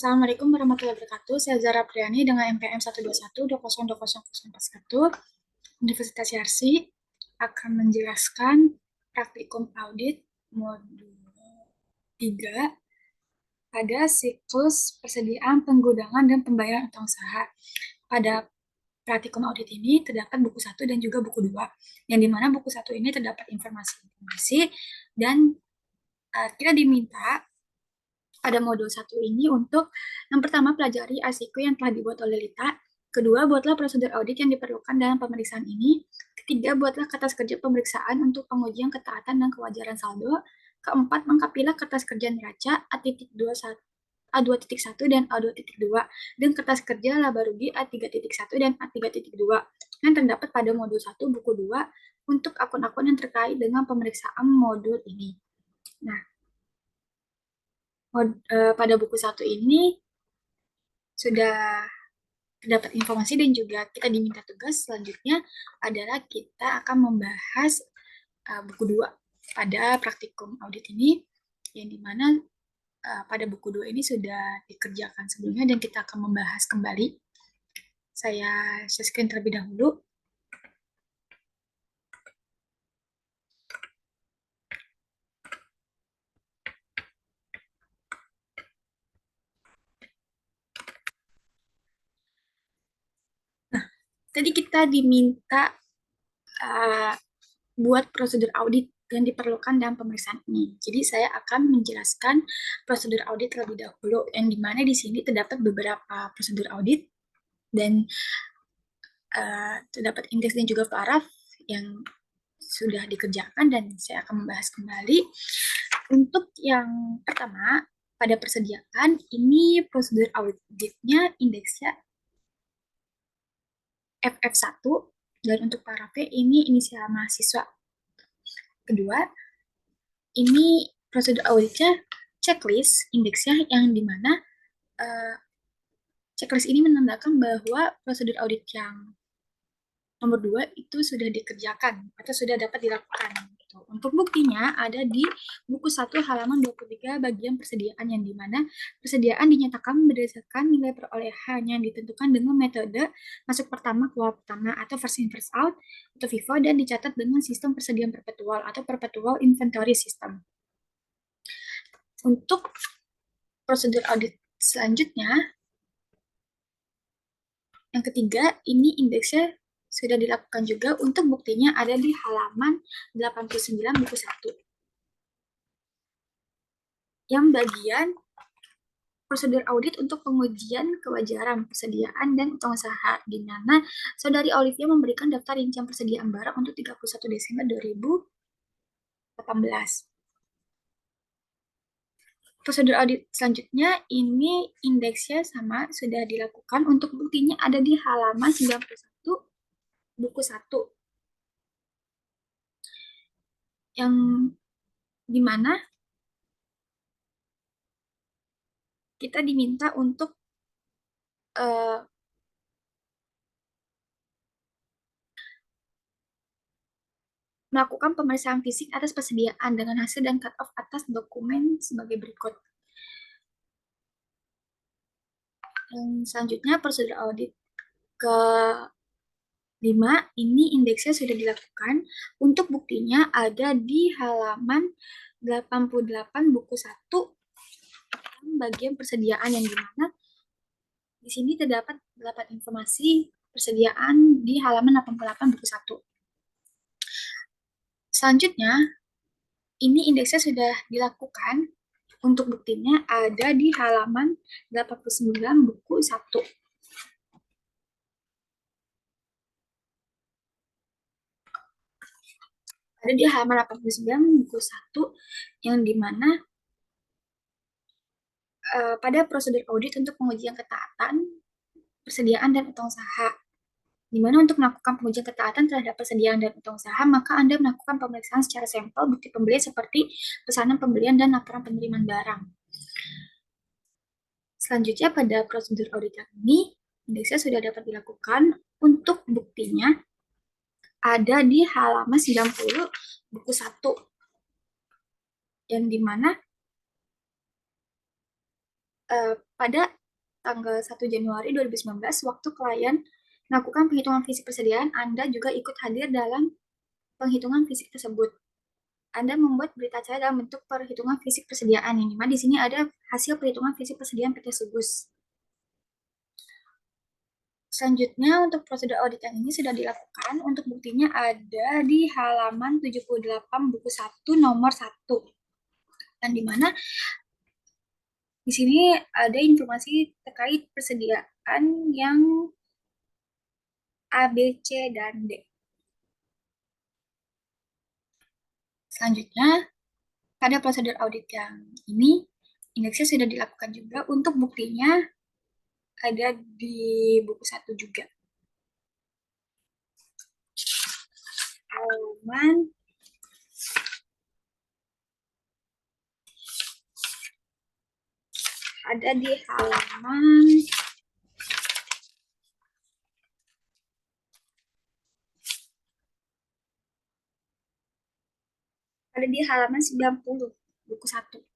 Assalamualaikum warahmatullahi wabarakatuh. Saya Zara Priani dengan NPM 121200041 Universitas Yarsi akan menjelaskan praktikum audit modul 3 pada siklus persediaan, penggunaan, dan pembayaran utang usaha. Pada praktikum audit ini terdapat buku 1 dan juga buku 2, yang dimana buku 1 ini terdapat informasi-informasi dan kita diminta pada modul 1 ini untuk yang pertama pelajari RCQ yang telah dibuat oleh Lita, kedua buatlah prosedur audit yang diperlukan dalam pemeriksaan ini, ketiga buatlah kertas kerja pemeriksaan untuk pengujian ketaatan dan kewajaran saldo, keempat lengkapilah kertas kerja neraca A.21 A2.1 dan A2.2 dan kertas kerja laba rugi A3.1 dan A3.2 yang terdapat pada modul 1 buku 2 untuk akun-akun yang terkait dengan pemeriksaan modul ini. Nah, pada buku 1 ini sudah terdapat informasi dan juga kita diminta tugas selanjutnya adalah kita akan membahas buku 2 pada praktikum audit ini, yang dimana pada buku 2 ini sudah dikerjakan sebelumnya dan kita akan membahas kembali. Saya share screen terlebih dahulu. Nah, tadi kita diminta buat prosedur audit yang diperlukan dalam pemeriksaan ini. Jadi saya akan menjelaskan prosedur audit terlebih dahulu, yang dimana di sini terdapat beberapa prosedur audit dan terdapat indeks dan juga paraf yang sudah dikerjakan dan saya akan membahas kembali. Untuk yang pertama, pada persediaan ini prosedur auditnya indeksnya FF1 dan untuk parafnya ini inisial mahasiswa. Kedua, ini prosedur auditnya checklist indeksnya yang dimana checklist ini menandakan bahwa prosedur audit yang nomor 2 itu sudah dikerjakan atau sudah dapat dilakukan. Gitu. Untuk buktinya ada di buku 1 halaman 23 bagian persediaan, yang dimana persediaan dinyatakan berdasarkan nilai perolehan yang ditentukan dengan metode masuk pertama keluar pertama atau first in first out atau FIFO, dan dicatat dengan sistem persediaan perpetual atau perpetual inventory system. Untuk prosedur audit selanjutnya, yang ketiga, ini indeksnya sudah dilakukan juga. Untuk buktinya ada di halaman 89 buku 1. Yang bagian prosedur audit untuk pengujian kewajaran persediaan dan utang usaha, di mana Saudari Olivia memberikan daftar rincian persediaan barang untuk 31 Desember 2018. Prosedur audit selanjutnya ini indeksnya sama, sudah dilakukan. Untuk buktinya ada di halaman 91 buku 1. Yang dimana kita diminta untuk melakukan pemeriksaan fisik atas persediaan dengan hasil dan cut-off atas dokumen sebagai berikut. Yang selanjutnya prosedur audit ke-5, ini indeksnya sudah dilakukan. Untuk buktinya ada di halaman 88 buku 1 bagian persediaan, yang dimana di sini terdapat 8 informasi persediaan di halaman 88 buku 1. Selanjutnya, ini indeksnya sudah dilakukan. Untuk buktinya ada di halaman 89 buku 1. Ada di halaman 89 buku 1, yang dimana pada prosedur audit untuk pengujian ketaatan, persediaan, dan utang usaha. Di mana untuk melakukan pengujian ketaatan terhadap persediaan dan utang usaha, maka Anda melakukan pemeriksaan secara sampel bukti pembelian seperti pesanan pembelian dan laporan penerimaan barang. Selanjutnya pada prosedur audit ini, indeksnya sudah dapat dilakukan. Untuk buktinya ada di halaman 90 buku 1, yang dimana pada tanggal 1 Januari 2019, waktu klien melakukan penghitungan fisik persediaan, Anda juga ikut hadir dalam penghitungan fisik tersebut. Anda membuat berita acara dalam bentuk perhitungan fisik persediaan ini. Di sini ada hasil perhitungan fisik persediaan PT Subus. Selanjutnya, untuk prosedur audit yang ini sudah dilakukan. Untuk buktinya ada di halaman 78 buku 1 nomor 1. Dan di mana di sini ada informasi terkait persediaan yang A, B, C, dan D. Selanjutnya, pada prosedur audit yang ini, indeksnya sudah dilakukan juga. Untuk buktinya ada di buku 1 juga. Halaman ada di halaman ada di halaman 90 buku 1.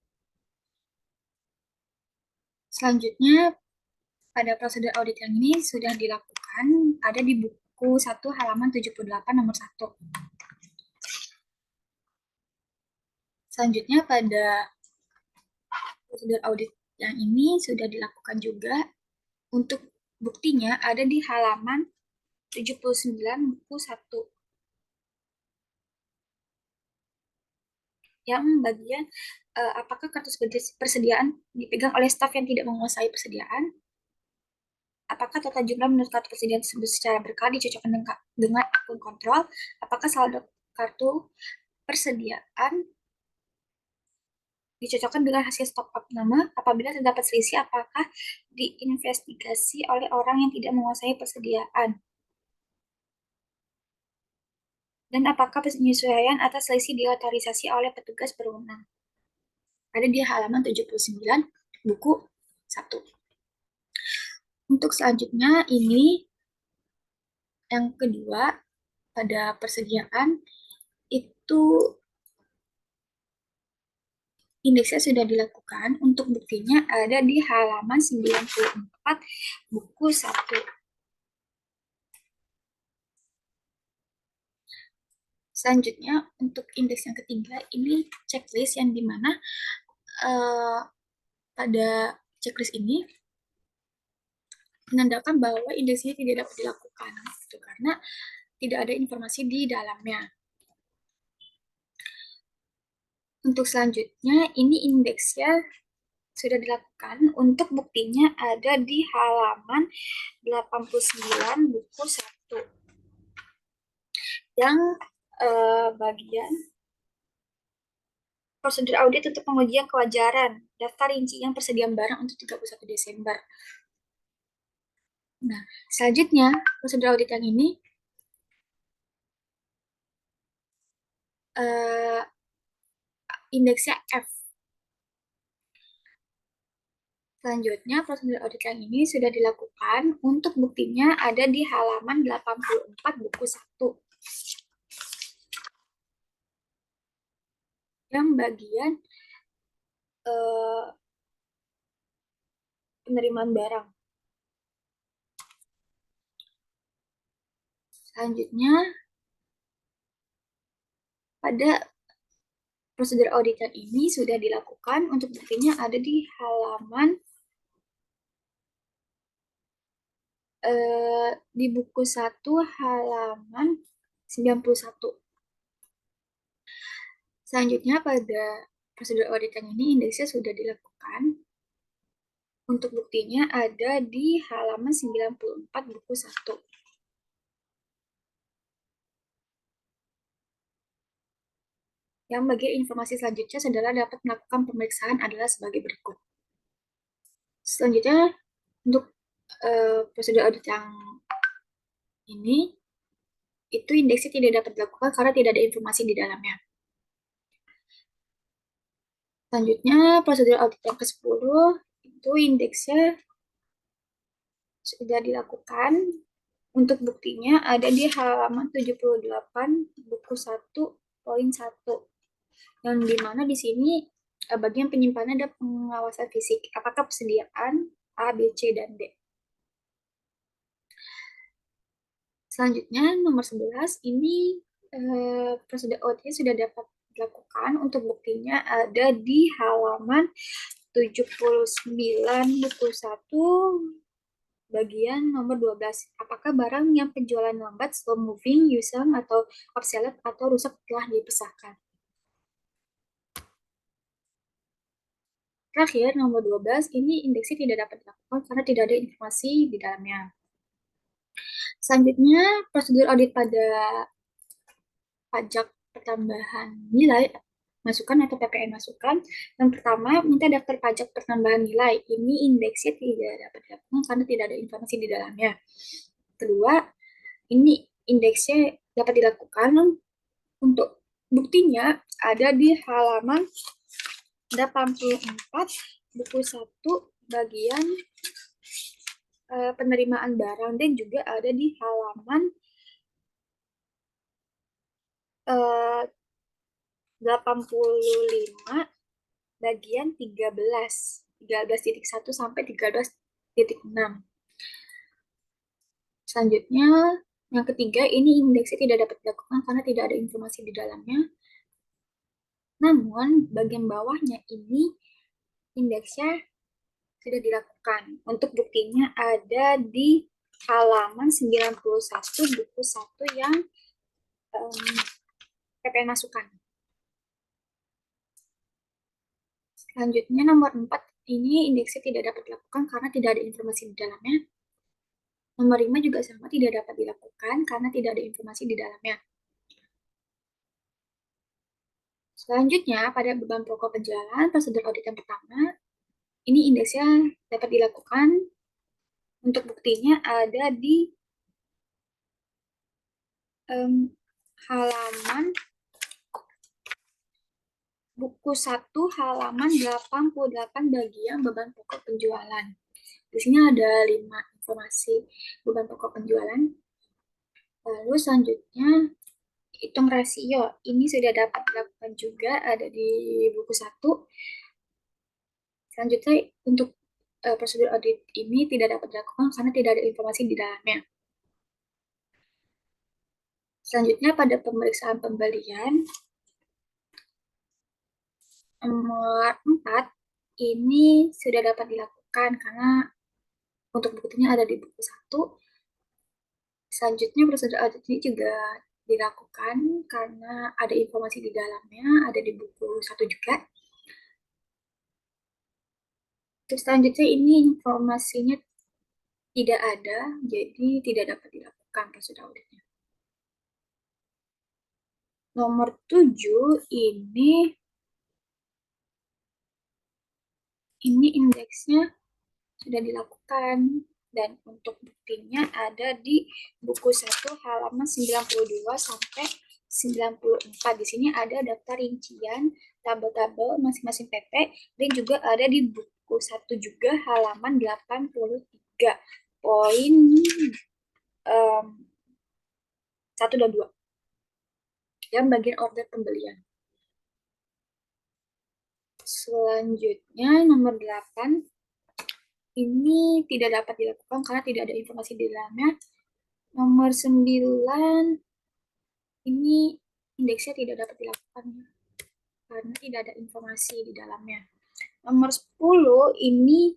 Selanjutnya, pada prosedur audit yang ini sudah dilakukan, ada di buku 1 halaman 78 nomor 1. Selanjutnya, pada prosedur audit yang ini sudah dilakukan juga. Untuk buktinya ada di halaman 79 buku 1. Yang bagian apakah kartu persediaan dipegang oleh staf yang tidak menguasai persediaan? Apakah total jumlah menurut kartu persediaan tersebut secara berkala dicocokkan dengan akun kontrol? Apakah saldo kartu persediaan dicocokkan dengan hasil stok nama? Apabila terdapat selisih, apakah diinvestigasi oleh orang yang tidak menguasai persediaan? Dan apakah penyesuaian atas selisih diotorisasi oleh petugas berwenang? Ada di halaman 79 buku 1. Untuk selanjutnya ini yang kedua, pada persediaan itu indeksnya sudah dilakukan. Untuk buktinya ada di halaman 94 buku 1. Selanjutnya untuk indeks yang ketiga ini checklist yang dimana pada checklist ini menandakan bahwa indeks ini tidak dapat dilakukan gitu, karena tidak ada informasi di dalamnya. Untuk selanjutnya ini indeksnya sudah dilakukan. Untuk buktinya ada di halaman 89 buku 1. Yang bagian prosedur audit untuk pengujian kewajaran daftar rincian persediaan barang untuk 31 Desember. Nah, selanjutnya prosedur audit yang ini indeksnya F. Selanjutnya, prosedur audit yang ini sudah dilakukan. Untuk buktinya ada di halaman 84 buku 1. Yang bagian penerimaan barang. Selanjutnya, pada prosedur audit yang ini sudah dilakukan. Untuk buktinya ada di halaman di buku 1 halaman 91. Selanjutnya pada prosedur audit yang ini indeksnya sudah dilakukan. Untuk buktinya ada di halaman 94 buku 1. Yang bagian informasi selanjutnya saudara dapat melakukan pemeriksaan adalah sebagai berikut. Selanjutnya untuk prosedur audit yang ini itu indeksnya tidak dapat dilakukan karena tidak ada informasi di dalamnya. Selanjutnya prosedur audit yang ke-10 itu indeksnya sudah dilakukan. Untuk buktinya ada di halaman 78 buku 1 poin 1. Yang dimana di sini bagian penyimpanan dan pengawasan fisik. Apakah persediaan A, B, C, dan D? Selanjutnya, nomor 11, ini prosedur OT sudah dapat dilakukan. Untuk buktinya ada di halaman 79 buku 1 bagian nomor 12. Apakah barang yang penjualan lambat, slow moving, usang, atau obsolete, atau rusak telah dipisahkan? Terakhir, nomor 12, ini indeksnya tidak dapat dilakukan karena tidak ada informasi di dalamnya. Selanjutnya, prosedur audit pada pajak pertambahan nilai masukan atau PPN masukan. Yang pertama, minta daftar pajak pertambahan nilai. Ini indeksnya tidak dapat dilakukan karena tidak ada informasi di dalamnya. Kedua, ini indeksnya dapat dilakukan untuk buktinya ada di halaman 84 buku 1 bagian penerimaan barang dan juga ada di halaman 85 bagian 13.1 sampai 13.6. Selanjutnya, yang ketiga, ini indeksnya tidak dapat dilakukan karena tidak ada informasi di dalamnya. Namun, bagian bawahnya ini indeksnya sudah dilakukan. Untuk buktinya ada di halaman 91 buku 1 yang PPN masukan. Selanjutnya, nomor 4, ini indeksnya tidak dapat dilakukan karena tidak ada informasi di dalamnya. Nomor 5 juga sama, tidak dapat dilakukan karena tidak ada informasi di dalamnya. Selanjutnya, pada beban pokok penjualan, prosedur audit yang pertama, ini indeksnya dapat dilakukan. Untuk buktinya ada di halaman buku 1 halaman 88 bagian beban pokok penjualan. Di sini ada 5 informasi beban pokok penjualan. Lalu selanjutnya hitung rasio. Ini sudah dapat dilakukan juga ada di buku 1. Selanjutnya untuk prosedur audit ini tidak dapat dilakukan karena tidak ada informasi di dalamnya. Selanjutnya pada pemeriksaan pembelian nomor 4 ini sudah dapat dilakukan karena untuk buktinya ada di buku 1. Selanjutnya prosedur audit ini juga dilakukan karena ada informasi di dalamnya, ada di buku 1 juga. Terus selanjutnya ini informasinya tidak ada, jadi tidak dapat dilakukan prosedur auditnya. Nomor 7 ini indeksnya sudah dilakukan dan untuk buktinya ada di buku 1 halaman 92 sampai 94. Di sini ada daftar rincian tabel-tabel masing-masing PP dan juga ada di buku 1 juga halaman 83 poin 1 dan 2 yang bagian order pembelian. Selanjutnya nomor 8 ini tidak dapat dilakukan karena tidak ada informasi di dalamnya. Nomor 9 ini indeksnya tidak dapat dilakukan karena tidak ada informasi di dalamnya. Nomor 10 ini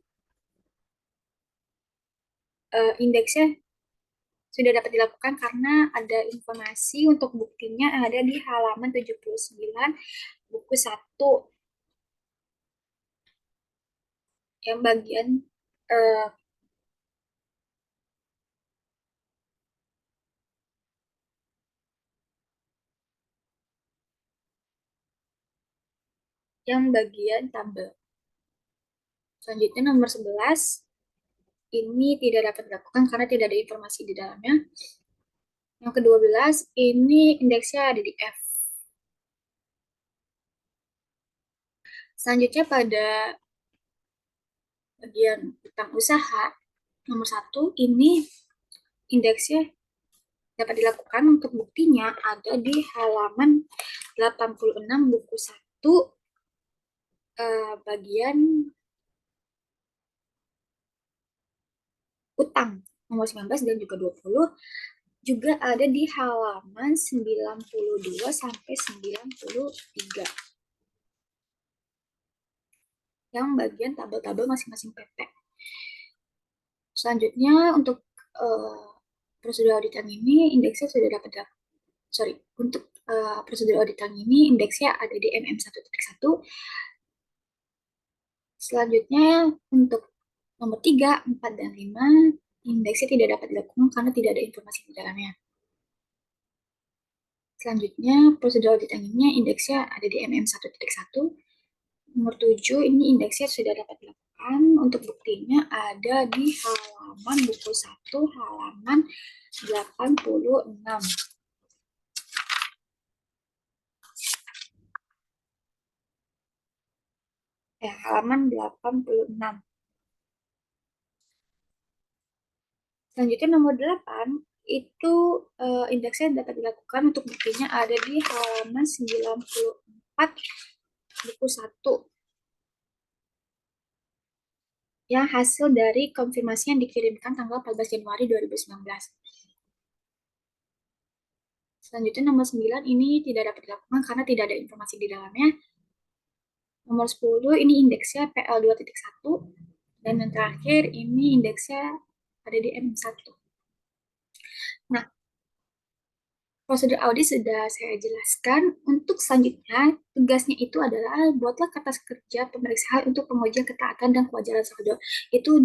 indeksnya sudah dapat dilakukan karena ada informasi. Untuk buktinya ada di halaman 79 buku 1 yang bagian tabel. Selanjutnya nomor 11 ini tidak dapat dilakukan karena tidak ada informasi di dalamnya. Yang ke-12 ini indeksnya ada di F. Selanjutnya pada bagian utang usaha nomor 1 ini indeksnya dapat dilakukan. Untuk buktinya ada di halaman 86 buku 1 bagian utang nomor 19 dan juga 20 juga ada di halaman 92 sampai 93 yang bagian tabel-tabel masing-masing PT. Selanjutnya untuk prosedur auditan ini indeksnya sudah dapat untuk prosedur auditan ini indeksnya ada di MM1.1. Selanjutnya untuk nomor 3, 4, dan 5 indeksnya tidak dapat dilakukan karena tidak ada informasi di dalamnya. Selanjutnya prosedur auditan ini indeksnya ada di MM1.1. Nomor 7 ini indeksnya sudah dapat dilakukan. Untuk buktinya ada di halaman buku 1 halaman 86. Halaman 86. Selanjutnya nomor 8 itu indeksnya dapat dilakukan. Untuk buktinya ada di halaman 94 buku 1 yang hasil dari konfirmasi yang dikirimkan tanggal 14 Januari 2019. Selanjutnya nomor 9 ini tidak dapat dilakukan karena tidak ada informasi di dalamnya. Nomor 10 ini indeksnya PL2.1 dan yang terakhir ini indeksnya ada di M1. Nah, prosedur audit sudah saya jelaskan. Untuk selanjutnya, tugasnya itu adalah buatlah kertas kerja pemeriksaan untuk pengujian ketaatan dan kewajaran saldo. Itu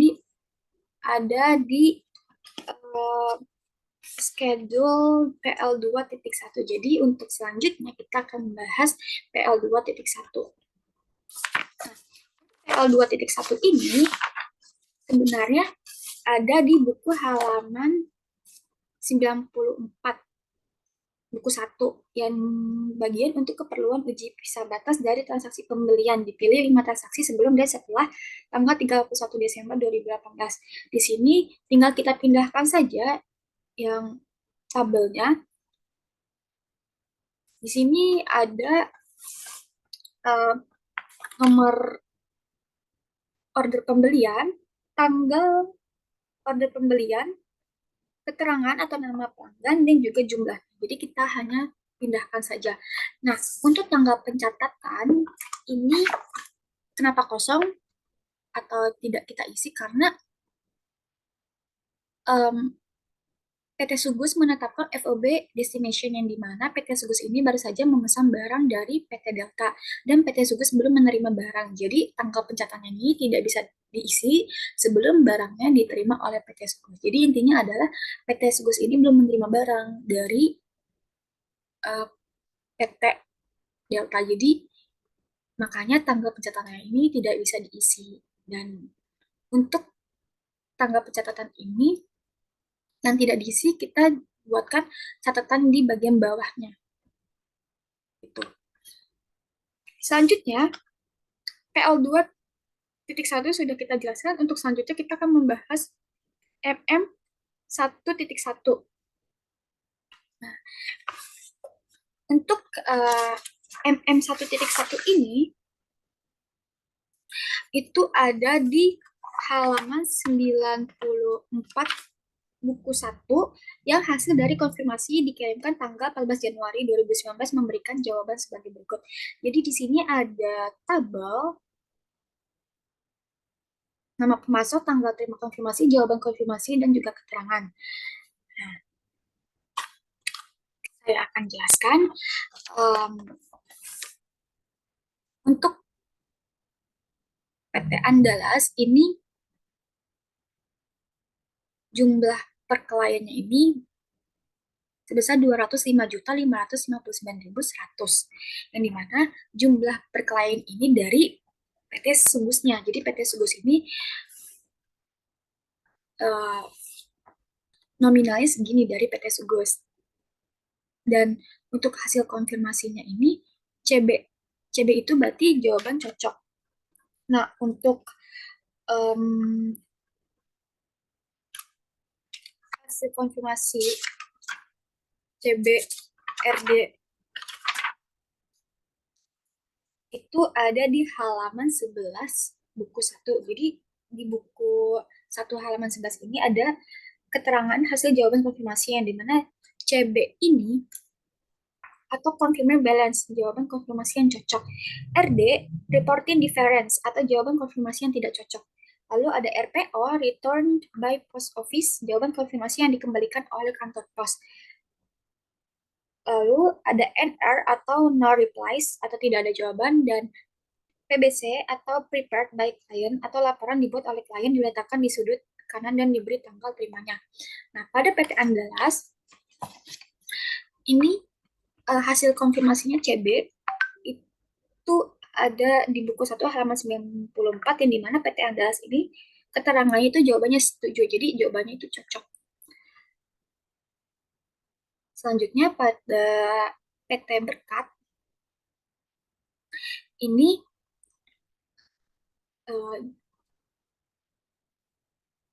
ada di schedule PL2.1. Jadi untuk selanjutnya kita akan membahas PL2.1. PL2.1 ini sebenarnya ada di buku halaman 94 buku 1 yang bagian untuk keperluan uji visa batas dari transaksi pembelian. Dipilih 5 transaksi sebelum dan setelah tanggal 31 Desember 2018. Di sini tinggal kita pindahkan saja yang tabelnya. Di sini ada nomor order pembelian, tanggal order pembelian, keterangan atau nama pelanggan, dan juga jumlah. Jadi kita hanya pindahkan saja. Nah, untuk tanggal pencatatan, ini kenapa kosong atau tidak kita isi? Karena PT Sugus menetapkan FOB destination yang dimana PT Sugus ini baru saja memesan barang dari PT Delta dan PT Sugus belum menerima barang. Jadi tanggal pencatatan ini tidak bisa diisi sebelum barangnya diterima oleh PT Sugus. Jadi intinya adalah PT Sugus ini belum menerima barang dari PT Delta. Jadi makanya tanggal pencatatan ini tidak bisa diisi. Dan untuk tanggal pencatatan ini yang tidak diisi, kita buatkan catatan di bagian bawahnya. Itu. Selanjutnya, PL2.1 sudah kita jelaskan. Untuk selanjutnya kita akan membahas MM1.1. Nah, untuk MM1.1 ini itu ada di halaman 94 buku 1 yang hasil dari konfirmasi dikirimkan tanggal 14 Januari 2019 memberikan jawaban sebagai berikut. Jadi di sini ada tabel nama pemasok, tanggal terima konfirmasi, jawaban konfirmasi, dan juga keterangan. Nah, saya akan jelaskan untuk PT Andalas ini jumlah per kliennya ini sebesar 205.559.100, yang dimana jumlah per klien ini dari PT Sugusnya. Jadi PT Sugus ini nominalnya segini dari PT Sugus. Dan untuk hasil konfirmasinya ini CB itu berarti jawaban cocok. Nah, untuk hasil konfirmasi CBRD itu ada di halaman 11 buku 1. Jadi di buku 1 halaman 11 ini ada keterangan hasil jawaban konfirmasi yang dimana CB ini atau confirming balance, jawaban konfirmasi yang cocok. RD, reporting difference atau jawaban konfirmasi yang tidak cocok. Lalu ada RPO, returned by post office, jawaban konfirmasi yang dikembalikan oleh kantor pos. Lalu ada NR atau no replies atau tidak ada jawaban, dan PBC atau prepared by client atau laporan dibuat oleh klien diletakkan di sudut kanan dan diberi tanggal terimanya. Nah, pada PT Andalas ini hasil konfirmasinya CB itu ada di buku 1 halaman 94 yang dimana PT Andalas ini keterangannya itu jawabannya setuju. Jadi jawabannya itu cocok. Selanjutnya pada PT Berkat ini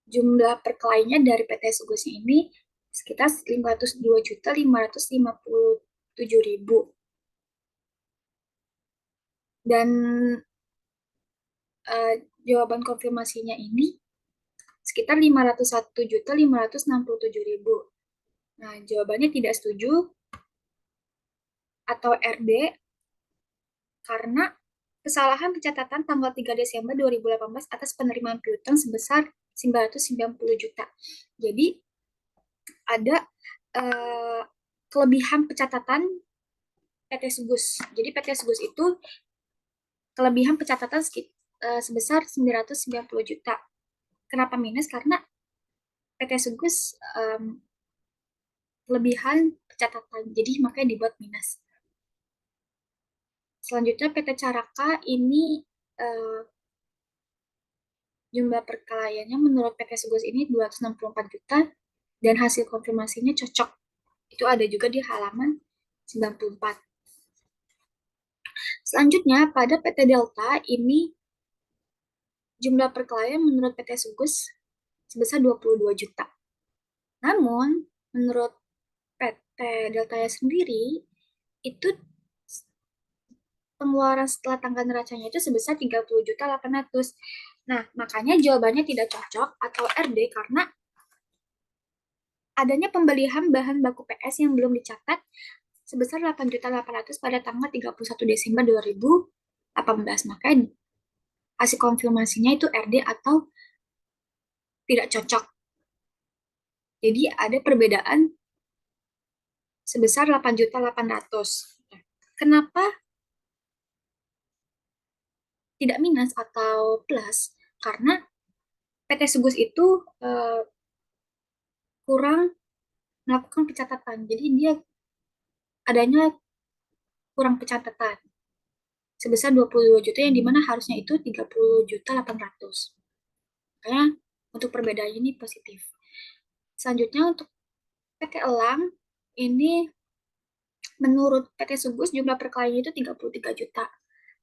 jumlah perkelainya dari PT Sugus ini sekitar 502.557.000. Dan jawaban konfirmasinya ini sekitar 501.567.000. Nah, jawabannya tidak setuju atau RD karena kesalahan pencatatan tanggal 3 Desember 2018 atas penerimaan piutang sebesar 990 juta. Jadi ada kelebihan pencatatan PT Sugus. Jadi PT Sugus itu kelebihan pencatatan sebesar 990 juta. Kenapa minus? Karena PT Sugus kelebihan pencatatan, jadi makanya dibuat minus. Selanjutnya PT Caraka ini jumlah perkelahiannya menurut PT Sugus ini 264 juta dan hasil konfirmasinya cocok. Itu ada juga di halaman 94. Selanjutnya pada PT Delta ini jumlah perkelahian menurut PT Sugus sebesar 22 juta. Namun menurut PT Delta sendiri itu pengeluaran setelah tanggal neracanya itu sebesar 30.800.000. Nah, makanya jawabannya tidak cocok atau RD karena adanya pembelian bahan baku PS yang belum dicatat sebesar 8.800.000 pada tanggal 31 Desember 2018. Makanya hasil konfirmasinya itu RD atau tidak cocok. Jadi ada perbedaan sebesar 8.800.000. Kenapa tidak minus atau plus? Karena PT Sugus itu kurang melakukan pencatatan. Jadi dia adanya kurang pencatatan sebesar 22 juta yang dimana harusnya itu 30.800.000. Makanya untuk perbedaan ini positif. Selanjutnya untuk PT Elang ini menurut PT Sugus jumlah perkelahiannya itu 33 juta.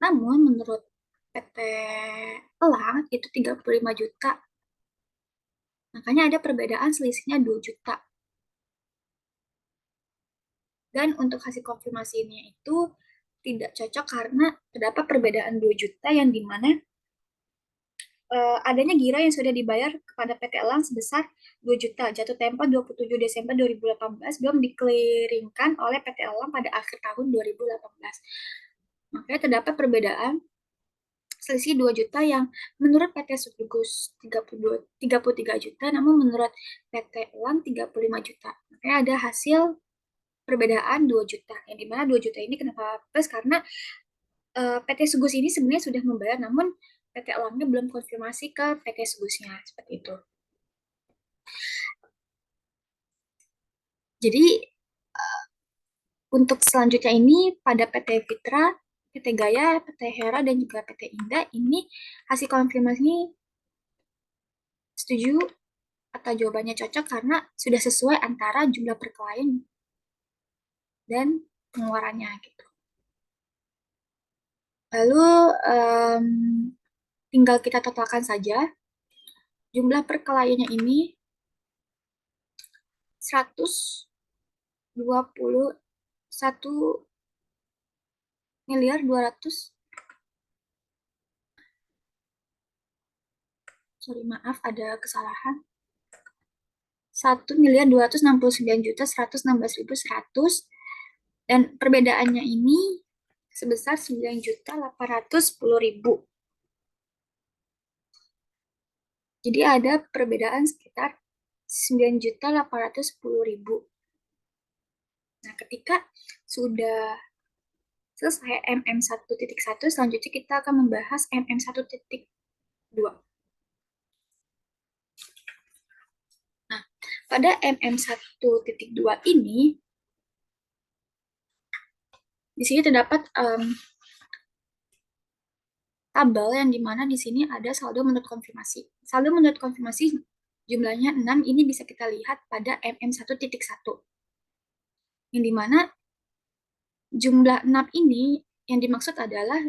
Namun menurut PT Elang itu 35 juta. Makanya ada perbedaan selisihnya 2 juta. Dan untuk hasil konfirmasi ini itu tidak cocok karena terdapat perbedaan 2 juta yang dimana adanya giro yang sudah dibayar kepada PT Elang sebesar 2 juta. Jatuh tempo 27 Desember 2018 belum dikeliringkan oleh PT Elang pada akhir tahun 2018. Makanya terdapat perbedaan selisih 2 juta yang menurut PT Sugus 33 juta, namun menurut PT Elang 35 juta. Makanya ada hasil perbedaan 2 juta. Yang dimana 2 juta ini kenapa plus? Karena PT Sugus ini sebenarnya sudah membayar, namun PT Elangnya belum konfirmasi ke PT Sugusnya, seperti itu. Jadi untuk selanjutnya ini pada PT Fitra, PT Gaya, PT Hera, dan juga PT Indah ini hasil konfirmasi setuju atau jawabannya cocok karena sudah sesuai antara jumlah perkelahian dan pengeluarannya gitu. Lalu tinggal kita totalkan saja jumlah perkelahiannya ini 121.200.000.000 sorry maaf ada kesalahan. 1.269.116.100 dan perbedaannya ini sebesar 9.810.000. Jadi ada perbedaan sekitar 9.810.000. Nah, ketika sudah selesai MM1.1, selanjutnya kita akan membahas MM1.2. Nah, pada MM1.2 ini, di sini terdapat tabel yang dimana di sini ada saldo menurut konfirmasi. Saldo menurut konfirmasi jumlahnya 6, ini bisa kita lihat pada MM1.1. Yang dimana jumlah 6 ini yang dimaksud adalah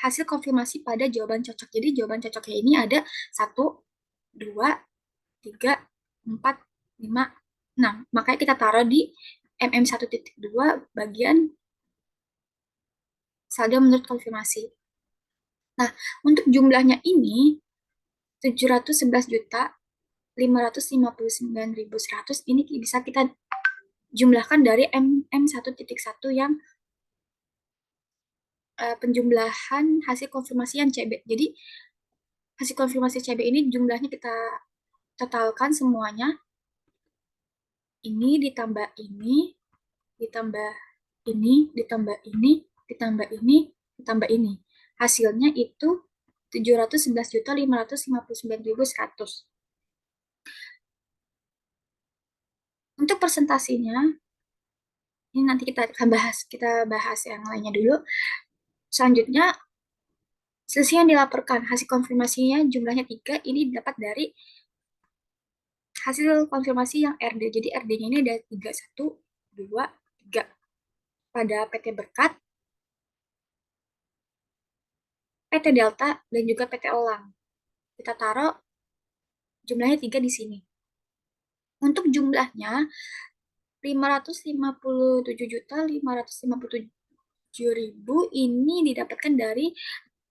hasil konfirmasi pada jawaban cocok. Jadi jawaban cocoknya ini ada 1, 2, 3, 4, 5, 6. Makanya kita taruh di MM1.2 bagian saldo menurut konfirmasi. Nah, untuk jumlahnya ini 711.559.100 ini bisa kita jumlahkan dari MM1.1 yang penjumlahan hasil konfirmasi yang CB. Jadi hasil konfirmasi CB ini jumlahnya kita totalkan semuanya. Ini ditambah ini, ditambah ini, ditambah ini, ditambah ini, ditambah ini. Hasilnya itu 711.559.100. Untuk persentasinya, ini nanti kita bahas yang lainnya dulu. Selanjutnya, selisih yang dilaporkan, hasil konfirmasinya jumlahnya 3, ini dapat dari hasil konfirmasi yang RD. Jadi RD-nya ini ada 3, 1, 2, 3. Pada PT Berkat, PT Delta, dan juga PT Elang. Kita taruh jumlahnya 3 di sini. Untuk jumlahnya, 557.557.000 ini didapatkan dari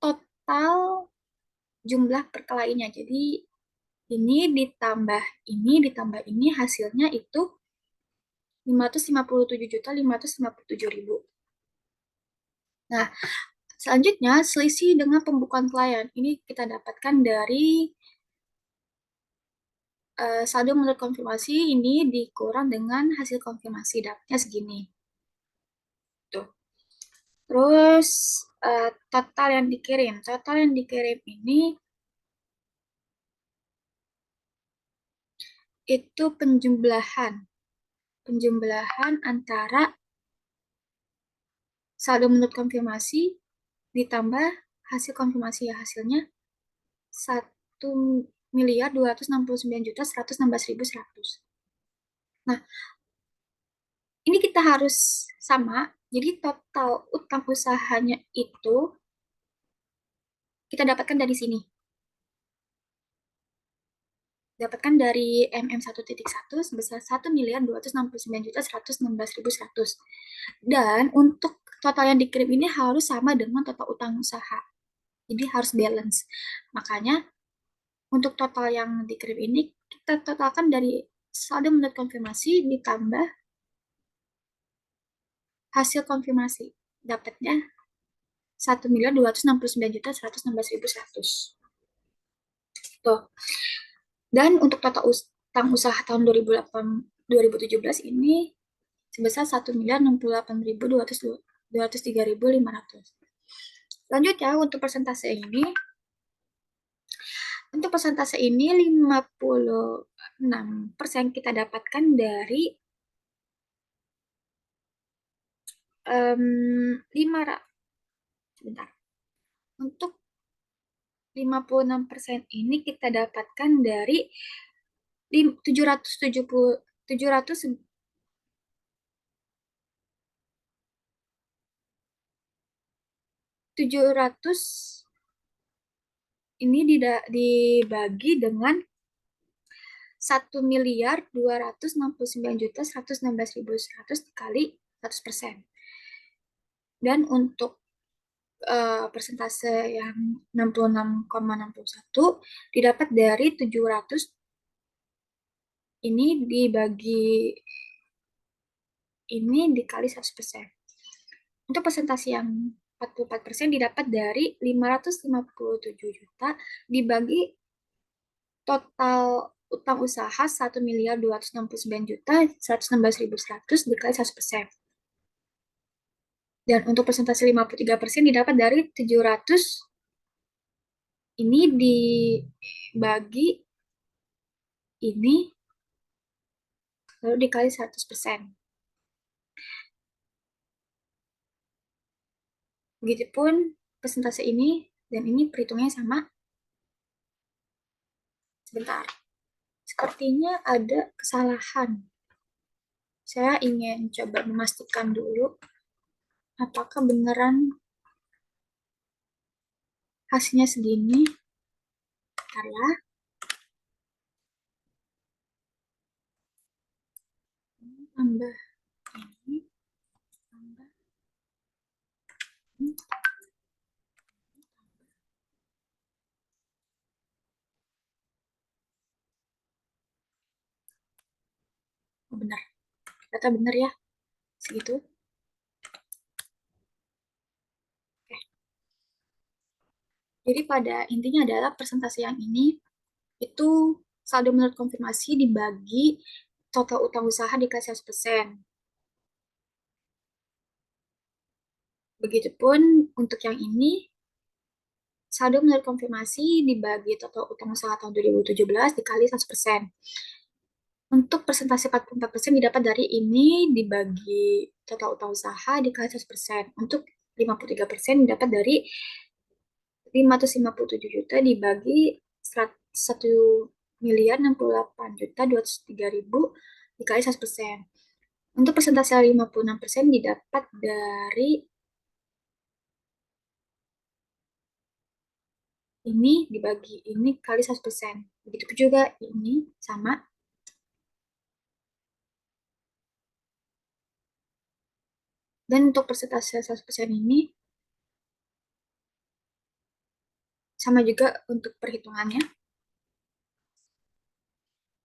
total jumlah perkelainnya. Jadi ini ditambah ini hasilnya itu 557.557.000. Nah, selanjutnya selisih dengan pembukuan klien. Ini kita dapatkan dari saldo menurut konfirmasi ini dikurang dengan hasil konfirmasi, dapatnya segini. Tuh. Terus total yang dikirim. Total yang dikirim ini itu penjumlahan antara saldo menurut konfirmasi ditambah hasil konfirmasi, ya hasilnya 1.269.116.100. Nah, ini kita harus sama. Jadi total utang usahanya itu kita dapatkan dari sini. Dapatkan dari MM1.1 sebesar 1.269.116.100. Dan untuk total yang dikirim ini harus sama dengan total utang usaha. Jadi harus balance. Makanya untuk total yang dikirim ini kita totalkan dari saldo menurut konfirmasi ditambah hasil konfirmasi. Dapatnya 1.269.116.100. Tuh. Dan untuk total utang usaha tahun 2017 ini sebesar 1.068.203.500. Selanjutnya untuk persentase ini, 56% kita dapatkan dari 5 Untuk 56% ini kita dapatkan dari 700 ini dibagi dengan 1.269.116.100 dikali 100%. Dan untuk persentase yang 66,61 didapat dari 700 ini dikali 100%. Untuk persentase yang 44% didapat dari 557 juta dibagi total utang usaha 1.269.116.100 dikali 100%. Dan untuk persentase 53% didapat dari 700 ini dibagi ini lalu dikali 100%. Begitupun persentase ini dan ini perhitungnya sama. Sebentar. Sepertinya ada kesalahan. Saya ingin coba memastikan dulu apakah beneran hasilnya segini. Bentar ya. Tambah ini, tambah ini. Oh, benar. Ternyata benar ya. Segitu. Oke. Jadi pada intinya adalah persentase yang ini itu saldo menurut konfirmasi dibagi total utang usaha dikali 100%. Begitupun untuk yang ini, saldo menurut konfirmasi dibagi total utang usaha tahun 2017 dikali 100%. Untuk persentase 44% didapat dari ini dibagi total utang usaha dikali 100%. Untuk 53% didapat dari 557 juta dibagi 1.068.203.000 dikali 100%. Untuk persentase 56% didapat dari ini dibagi ini kali 100%. Begitu juga ini sama. Dan untuk persentase 100% ini sama juga untuk perhitungannya.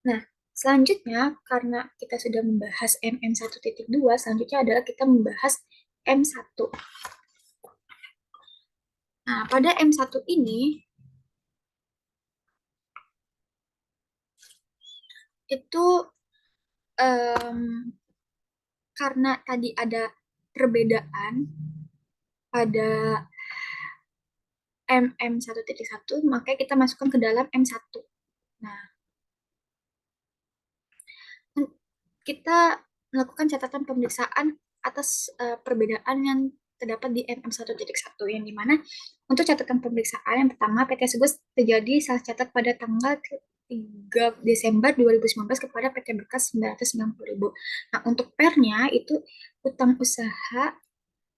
Nah, selanjutnya karena kita sudah membahas MM1.2, selanjutnya adalah kita membahas M1. Nah, pada M1 ini itu karena tadi ada perbedaan pada MM1.1, maka kita masukkan ke dalam M1. Nah, kita melakukan catatan pemeriksaan atas perbedaan yang terdapat di MM1.1, yang dimana untuk catatan pemeriksaan yang pertama, PT Sugus terjadi salah catat pada tanggal 3 Desember 2019 kepada PT Berkas 990.000. Nah, untuk pernya itu utang usaha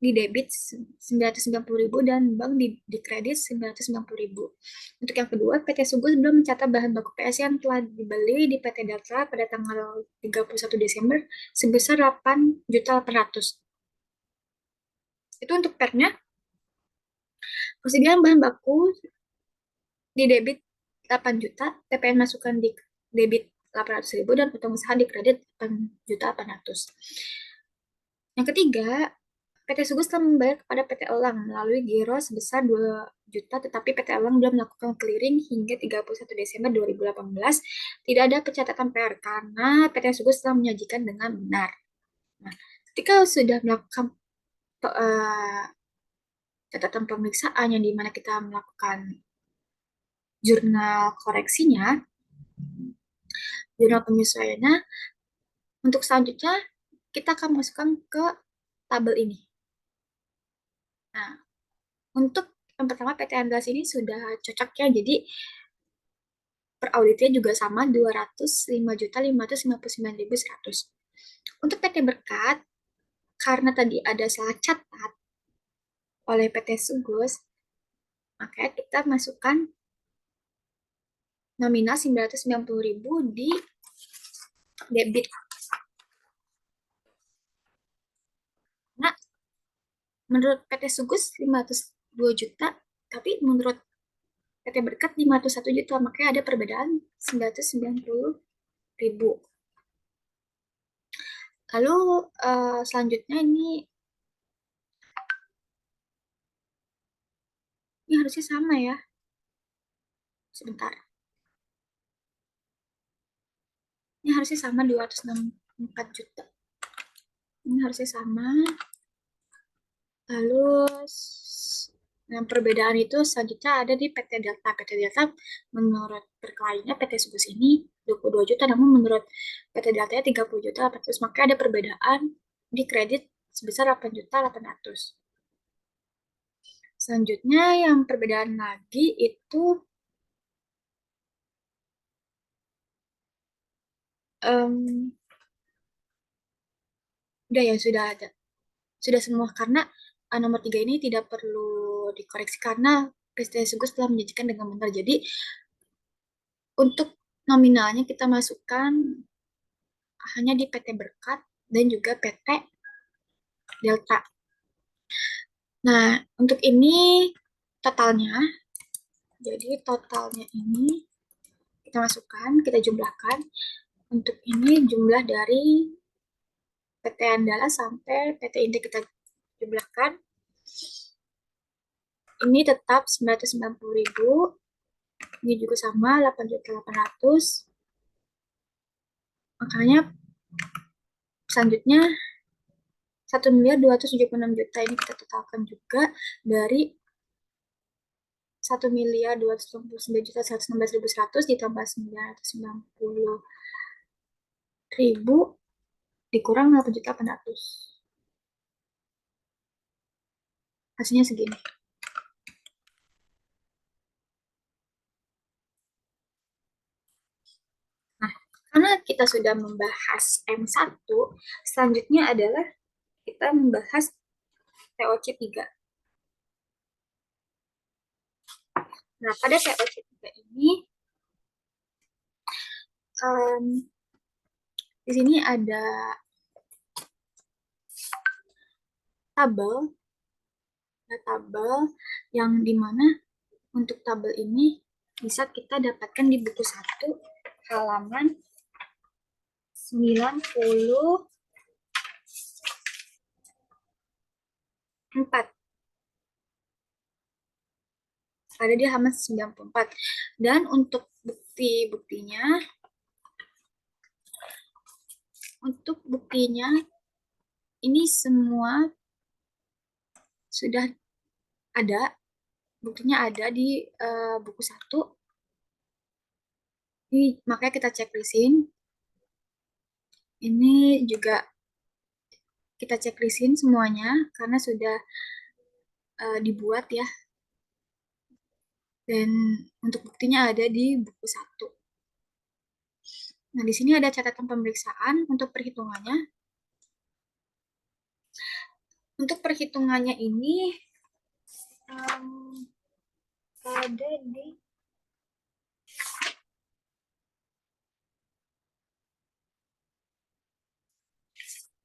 di debit 990.000 dan bank di kredit 990.000. Untuk yang kedua, PT Sugus belum mencatat bahan baku PS yang telah dibeli di PT Datra pada tanggal 31 Desember sebesar 8.800.000. Itu untuk pernya. Persediaan bahan baku di debit 8 juta, PPN masukkan di debit 800.000 dan utang usaha di kredit 8.800.000. Yang ketiga, PT Sugus telah membayar kepada PT Elang melalui giro sebesar 2 juta, tetapi PT Elang belum melakukan clearing hingga 31 Desember 2018. Tidak ada pencatatan PR karena PT Sugus telah menyajikan dengan benar. Nah, ketika sudah melakukan catatan pemeriksaan yang dimana kita melakukan jurnal koreksinya, jurnal penyesuaiannya, untuk selanjutnya kita akan masukkan ke tabel ini. Nah, untuk yang pertama PT Andas ini sudah cocok ya, jadi per auditnya juga sama 205.559.100. Untuk PT Berkat, karena tadi ada salah catat oleh PT Sugus, maka kita masukkan nominal 990.000 di debit. Nah, menurut PT Sugus 2 juta, tapi menurut PT Berkat 501 juta, makanya ada perbedaan 990.000. Lalu selanjutnya ini harusnya sama ya. Sebentar. Ini harusnya sama 264 juta. Ini harusnya sama. Lalu yang perbedaan itu selanjutnya ada di PT Delta. PT Delta menurut perkelahiannya PT Subus ini 22 juta, namun menurut PT Delta 30 juta 800. Maka ada perbedaan di kredit sebesar 8 juta 800. Selanjutnya yang perbedaan lagi itu udah ya, sudah ada. Sudah semua, karena nomor 3 ini tidak perlu dikoreksi karena Presiden Sugus telah menjanjikan dengan benar. Jadi untuk nominalnya kita masukkan hanya di PT Berkat dan juga PT Delta. Nah, untuk ini totalnya, jadi totalnya ini kita masukkan, kita jumlahkan. Untuk ini jumlah dari PT Andala sampai PT Inti kita jumlahkan. Ini tetap 990.000. Ini juga sama 8.800.000. Makanya selanjutnya 1.276.000.000 ini kita totalkan juga dari 1.269.116.100 ditambah 990.000 dikurang 8.800.000. Hasilnya segini. Nah, karena kita sudah membahas M1, selanjutnya adalah kita membahas TOC3. Nah, pada TOC3 ini di sini ada tabel, yang dimana untuk tabel ini bisa kita dapatkan di buku 1 halaman 94. Ada di halaman 94. Dan untuk buktinya ini semua sudah ada, buktinya ada di buku 1. Ini makanya kita checklistin. Ini juga kita checklistin semuanya karena sudah dibuat ya. Dan untuk buktinya ada di buku 1. Nah, di sini ada catatan pemeriksaan untuk perhitungannya. Untuk perhitungannya ini ada di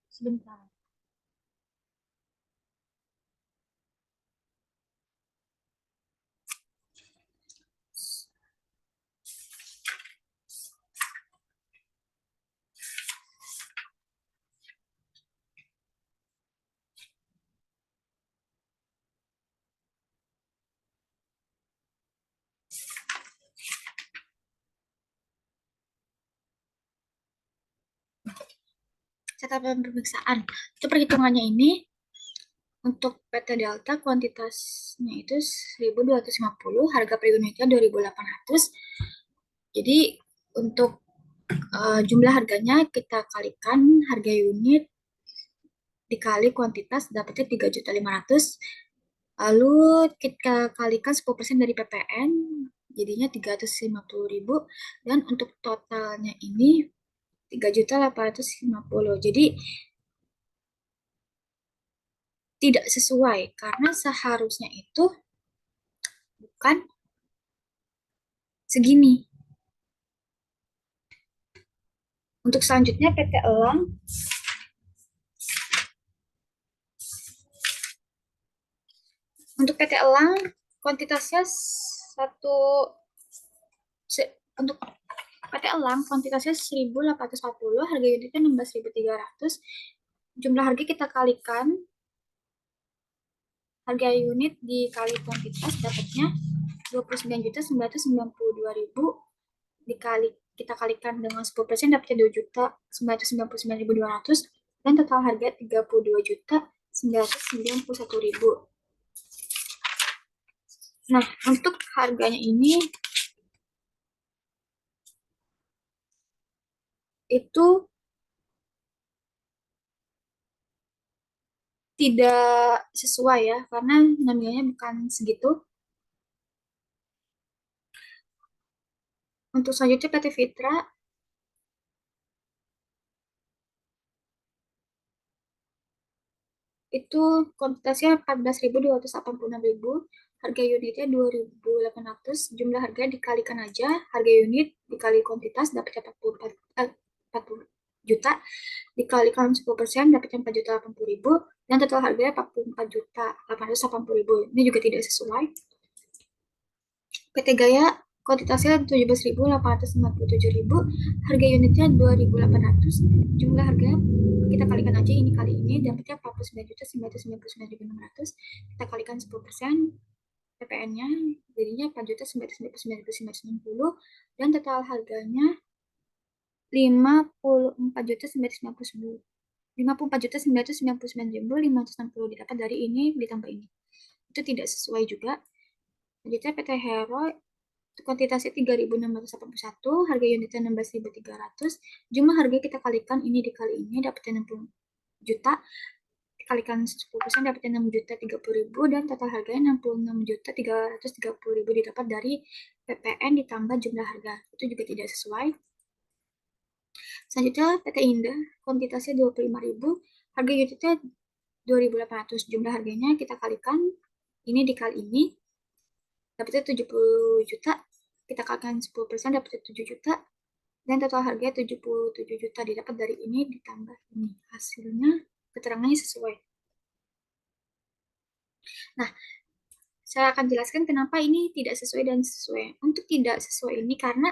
sebentar. Catatan pemeriksaan. Untuk perhitungannya ini untuk PT Delta kuantitasnya itu 1.250, harga per unitnya 2.800. Jadi untuk jumlah harganya kita kalikan harga unit dikali kuantitas dapatnya 3.500.000. Lalu kita kalikan 10% dari PPN jadinya 350.000, dan untuk totalnya ini 3.850.000. Jadi tidak sesuai karena seharusnya itu bukan segini. Untuk selanjutnya PT Elang Untuk PT Elang, kuantitasnya untuk PT Elang kuantitasnya 1.840, harga unitnya 16.300. Jumlah harga kita kalikan harga unit dikali kuantitas, dapatnya 29.992.000, dikali kita kalikan dengan 10% dapatnya 2.999.200, dan total harga 32.991.000. Nah, untuk harganya ini itu tidak sesuai ya, karena nominalnya bukan segitu. Untuk selanjutnya PT Fitra itu kuantitasnya 14.286.000, harga unitnya 2.800, jumlah harga dikalikan aja, harga unit dikali kuantitas dapatnya 40 juta, dikalikan 10% dapatnya 4.080.000, dan total harganya 44.880.000. Ini juga tidak sesuai. PT Gaya kuantitasnya 17.857.000, harga unitnya 2.800, jumlah harga kita kalikan aja ini kali ini dapatnya 49.999.600, kita kalikan 10% PPN-nya jadinya 4.999.990, dan total harganya 54.999.560 didapat dari ini ditambah ini. Itu tidak sesuai juga. Selanjutnya PT Hero kuantitasnya 3.681, harga unitnya 16.300, jumlah harga kita kalikan ini dikali ini dapatnya 60 juta, kalikan 10% dapatnya 6.030.000, dan total harganya 66.330.000 didapat dari PPN ditambah jumlah harga. Itu juga tidak sesuai. Selanjutnya PT Indah kuantitasnya 25.000, harga unitnya 2.800, jumlah harganya kita kalikan ini dikali ini dapatnya 70 juta, kita kalikan 10% dapatnya 7 juta, dan total harganya 77 juta didapat dari ini ditambah ini. Hasilnya keterangannya sesuai. Nah, saya akan jelaskan kenapa ini tidak sesuai dan sesuai. Untuk tidak sesuai ini karena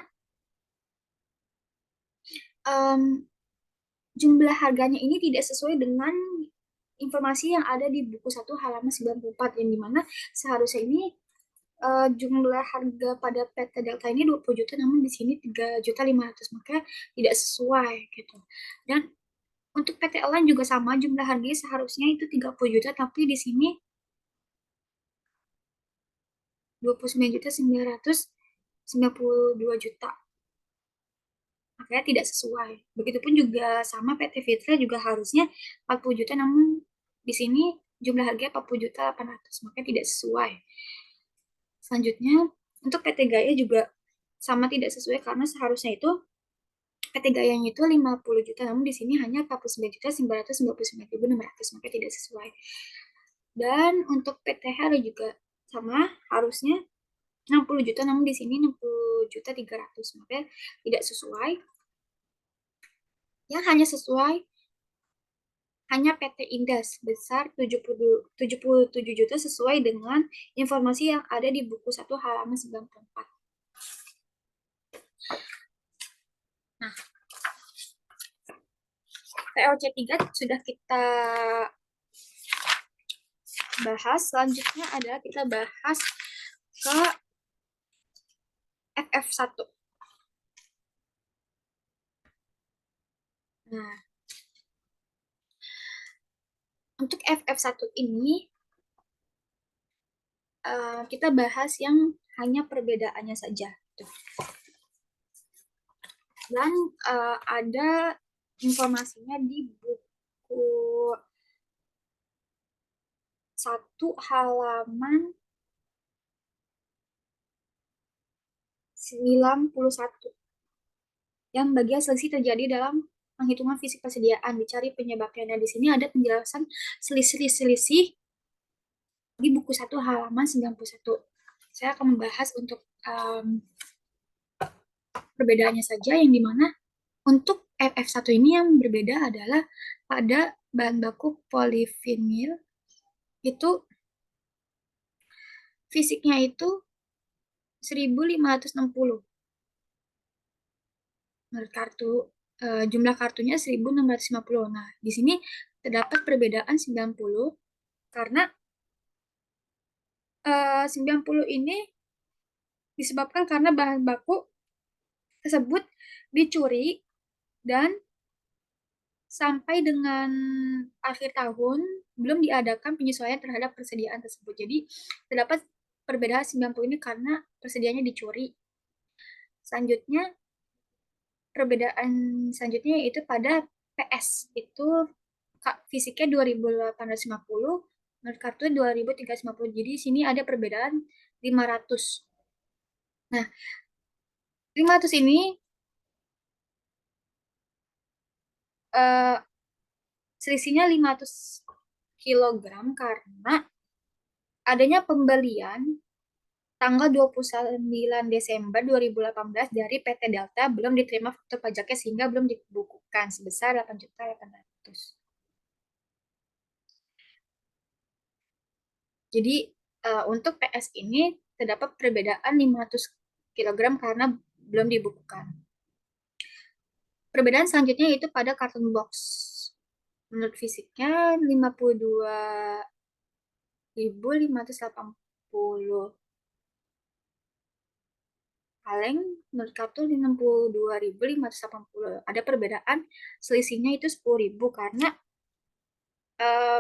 jumlah harganya ini tidak sesuai dengan informasi yang ada di buku 1 halaman 94, yang dimana seharusnya ini jumlah harga pada PT Delta ini 20 juta, namun di sini 3.500.000, maka tidak sesuai gitu. Dan untuk PT Elan juga sama, jumlah harganya seharusnya itu 30 juta, tapi di sini 29.992.000, makanya tidak sesuai. Begitupun juga sama PT Fitra juga harusnya 40 juta, namun di sini jumlah harganya 40.800.000, makanya tidak sesuai. Selanjutnya untuk PT Gaya juga sama tidak sesuai, karena seharusnya itu PT Gayanya itu 50 juta, namun di sini hanya 49.999.600, maka tidak sesuai. Dan untuk PT Hero juga sama, harusnya 60 juta, namun di sini 60.300.000, maka tidak sesuai. Yang hanya sesuai hanya PT Indah sebesar 77 juta, sesuai dengan informasi yang ada di buku 1 halaman 94. Nah, PLC 3 sudah kita bahas. Selanjutnya adalah kita bahas ke FF1. Nah, untuk FF1 ini kita bahas yang hanya perbedaannya saja. Dan ada informasinya di buku 1 halaman 91. Yang bagian selisih terjadi dalam penghitungan fisik persediaan, dicari penyebabnya. Nah, di sini ada penjelasan selisih-selisih di buku 1 halaman 91. Saya akan membahas untuk perbedaannya saja, yang dimana untuk FF1 ini yang berbeda adalah pada bahan baku polivinil itu fisiknya itu 1560. Menurut kartu, jumlah kartunya 1650. Nah, di sini terdapat perbedaan 90 karena 90 ini disebabkan karena bahan baku tersebut dicuri dan sampai dengan akhir tahun belum diadakan penyesuaian terhadap persediaan tersebut. Jadi terdapat perbedaan 90 ini karena persediaannya dicuri. Selanjutnya, perbedaan selanjutnya yaitu pada PS. Itu fisiknya 2850, menurut kartu 2350. Jadi di sini ada perbedaan 500. Nah, 500 ini eh, selisihnya 500 kilogram karena adanya pembelian tanggal 29 Desember 2018 dari PT Delta belum diterima faktur pajaknya sehingga belum dibukukan sebesar 8.800.000. Jadi untuk PS ini terdapat perbedaan 500 kilogram karena belum dibukukan. Perbedaan selanjutnya yaitu pada karton box. Menurut fisiknya 52.580 kaleng, menurut kartu 62.580. Ada perbedaan selisihnya itu 10.000 karena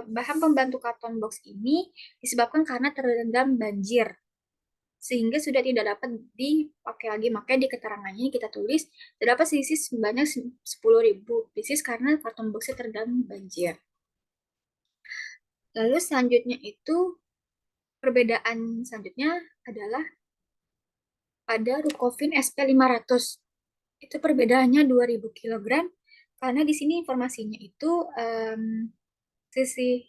bahan pembantu karton box ini disebabkan karena terendam banjir sehingga sudah tidak dapat dipakai lagi. Makanya di keterangannya kita tulis terdapat selisih sebanyak 10.000 pieces karena karton boxnya terendam banjir. Lalu selanjutnya itu perbedaan selanjutnya adalah pada Rukofin SP500. Itu perbedaannya 2.000 kilogram karena di sini informasinya itu sisi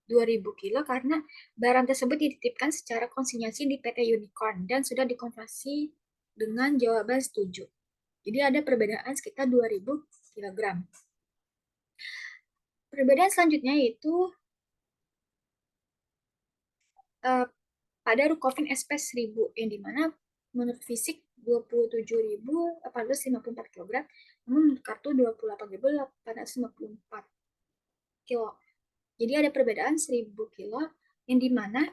2.000 kilo karena barang tersebut dititipkan secara konsinyasi di PT Unicorn dan sudah dikonversi dengan jawaban setuju. Jadi ada perbedaan sekitar 2.000 kilogram. Perbedaan selanjutnya yaitu pada Rukofin SP1000 yang dimana menurut fisik 27.854 kg, namun menurut kartu 28.854 kilo. Jadi ada perbedaan 1.000 kilo yang dimana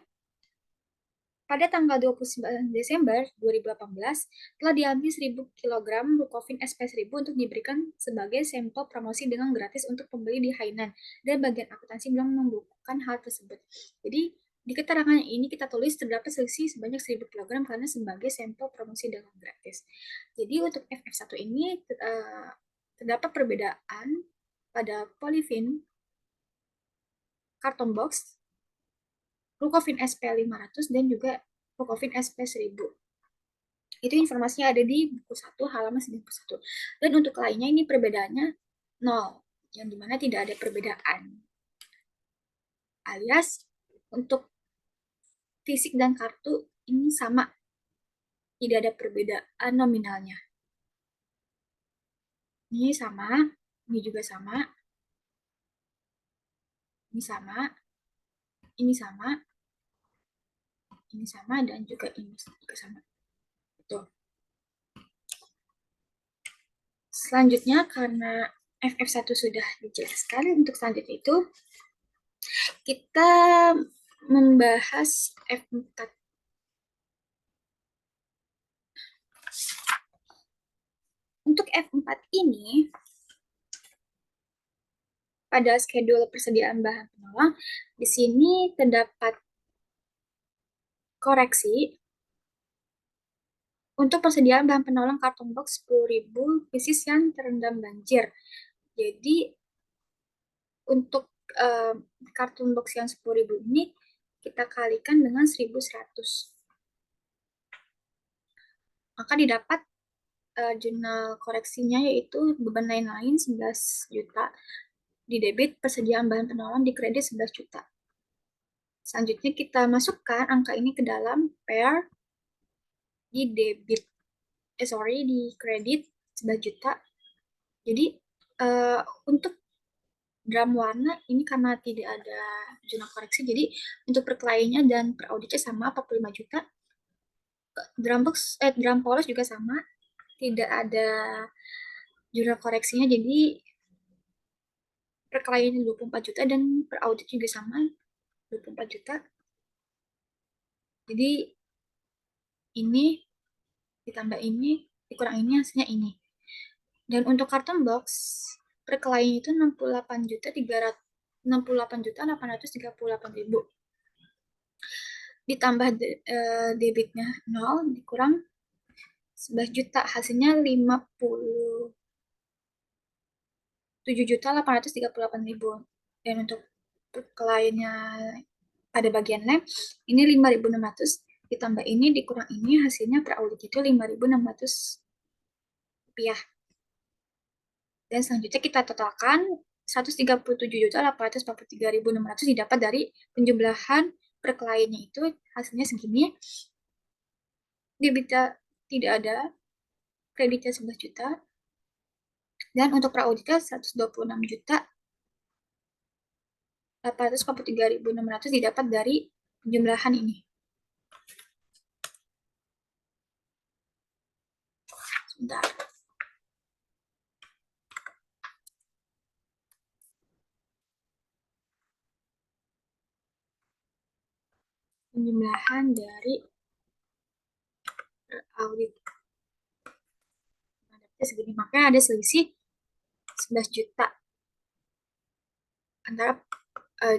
pada tanggal 29 Desember 2018 telah diambil 1.000 kg Rukofin SP1000 untuk diberikan sebagai sampel promosi dengan gratis untuk pembeli di Hainan dan bagian akuntansi belum membukukan hal tersebut. Jadi di keterangan ini kita tulis terdapat selisih sebanyak 1.000 kg karena sebagai sampel promosi dengan gratis. Jadi untuk FF1 ini terdapat perbedaan pada Polyfin karton box, Rukofin SP500 dan juga Rukofin SP1000. Itu informasinya ada di buku 1 halaman 91. Dan untuk lainnya ini perbedaannya 0, yang dimana tidak ada perbedaan. Alias untuk fisik dan kartu ini sama, tidak ada perbedaan nominalnya. Ini sama, ini juga sama, ini sama, ini sama, ini sama, dan juga ini juga sama. Betul. Selanjutnya, karena FF1 sudah dijelaskan, untuk selanjutnya itu kita membahas F4. Untuk F4 ini, pada schedule persediaan bahan penolong, di sini terdapat koreksi untuk persediaan bahan penolong karton box 10.000 pieces yang terendam banjir. Jadi untuk karton box yang 10.000 ini kita kalikan dengan 1.100. Maka didapat jurnal koreksinya yaitu beban lain-lain 11 juta, di debit persediaan bahan penolong, di kredit 11 juta. Selanjutnya kita masukkan angka ini ke dalam pair di debit, di kredit 11 juta. Jadi untuk drum warna ini karena tidak ada zona koreksi, jadi untuk per kliennya dan per auditnya sama 45 juta. Drum polos juga sama, tidak ada zona koreksinya, jadi per kliennya 24 juta dan per audit juga sama 24 juta. Jadi ini ditambah ini dikurang ini hasilnya ini. Dan untuk karton box per klien itu 68.838.838.000, ditambah debitnya 0 dikurang 11 juta hasilnya 57.838.000. Dan untuk kliennya pada bagian lem ini 5.600 ditambah ini dikurang ini hasilnya per audit itu 5.600 rupiah. Dan selanjutnya kita totalkan 137.843.600 didapat dari penjumlahan per kliennya itu hasilnya segini. Debitnya tidak ada, kreditnya 11 juta, dan untuk prauditnya 126 juta 843.600 didapat dari penjumlahan ini. Sebentar. Penjumlahan dari audit. Segini, makanya ada selisih 11 juta antara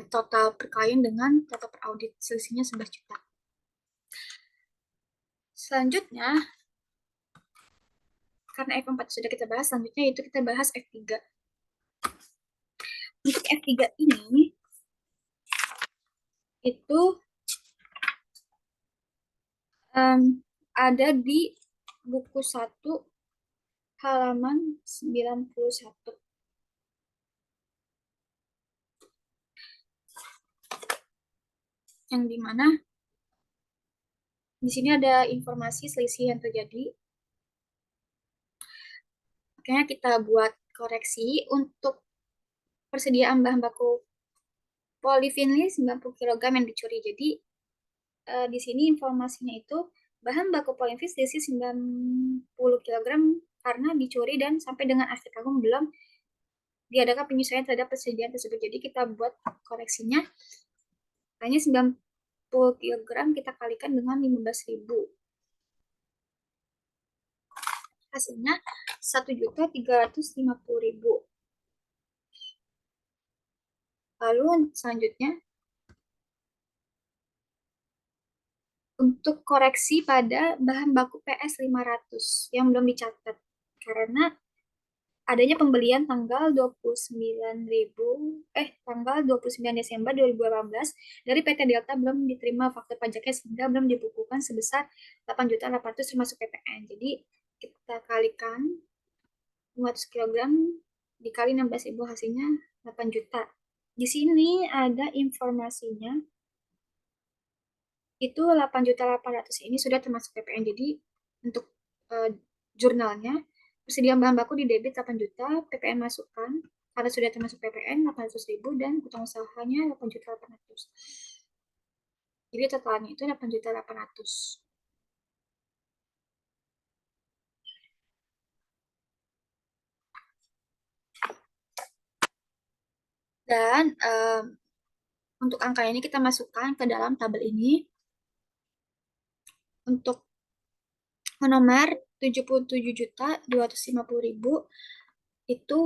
total per klien dengan total per audit, selisihnya 11 juta. Selanjutnya, karena F4 sudah kita bahas, selanjutnya itu kita bahas F3. Untuk F3 ini, itu ada di buku 1 halaman 91. Yang dimana di sini ada informasi selisih yang terjadi. Makanya kita buat koreksi untuk persediaan bahan baku polivinil 90 kg yang dicuri. Jadi di sini informasinya itu bahan baku polivinil selisih 90 kg karena dicuri dan sampai dengan akhir tahun belum diadakan penyesuaian terhadap persediaan tersebut. Jadi kita buat koreksinya hanya 90 kg kita kalikan dengan 15.000. Hasilnya 1.350.000. Lalu selanjutnya untuk koreksi pada bahan baku PS 500 yang belum dicatat karena adanya pembelian tanggal 29 Desember 2018 dari PT Delta belum diterima faktur pajaknya sehingga belum dibukukan sebesar 8.800.000 termasuk PPN. Jadi kita kalikan 500 kg dikali 16.000 hasilnya 8 juta. Di sini ada informasinya itu 8.800.000 ini sudah termasuk PPN. Jadi untuk jurnalnya persediaan bahan baku di debit 8 juta, PPN masukkan karena sudah termasuk PPN 800.000 dan utang usahanya 8.800.000. Jadi totalnya itu 8.800.000. Dan untuk angka ini kita masukkan ke dalam tabel ini. Untuk nomor 77.250.000 itu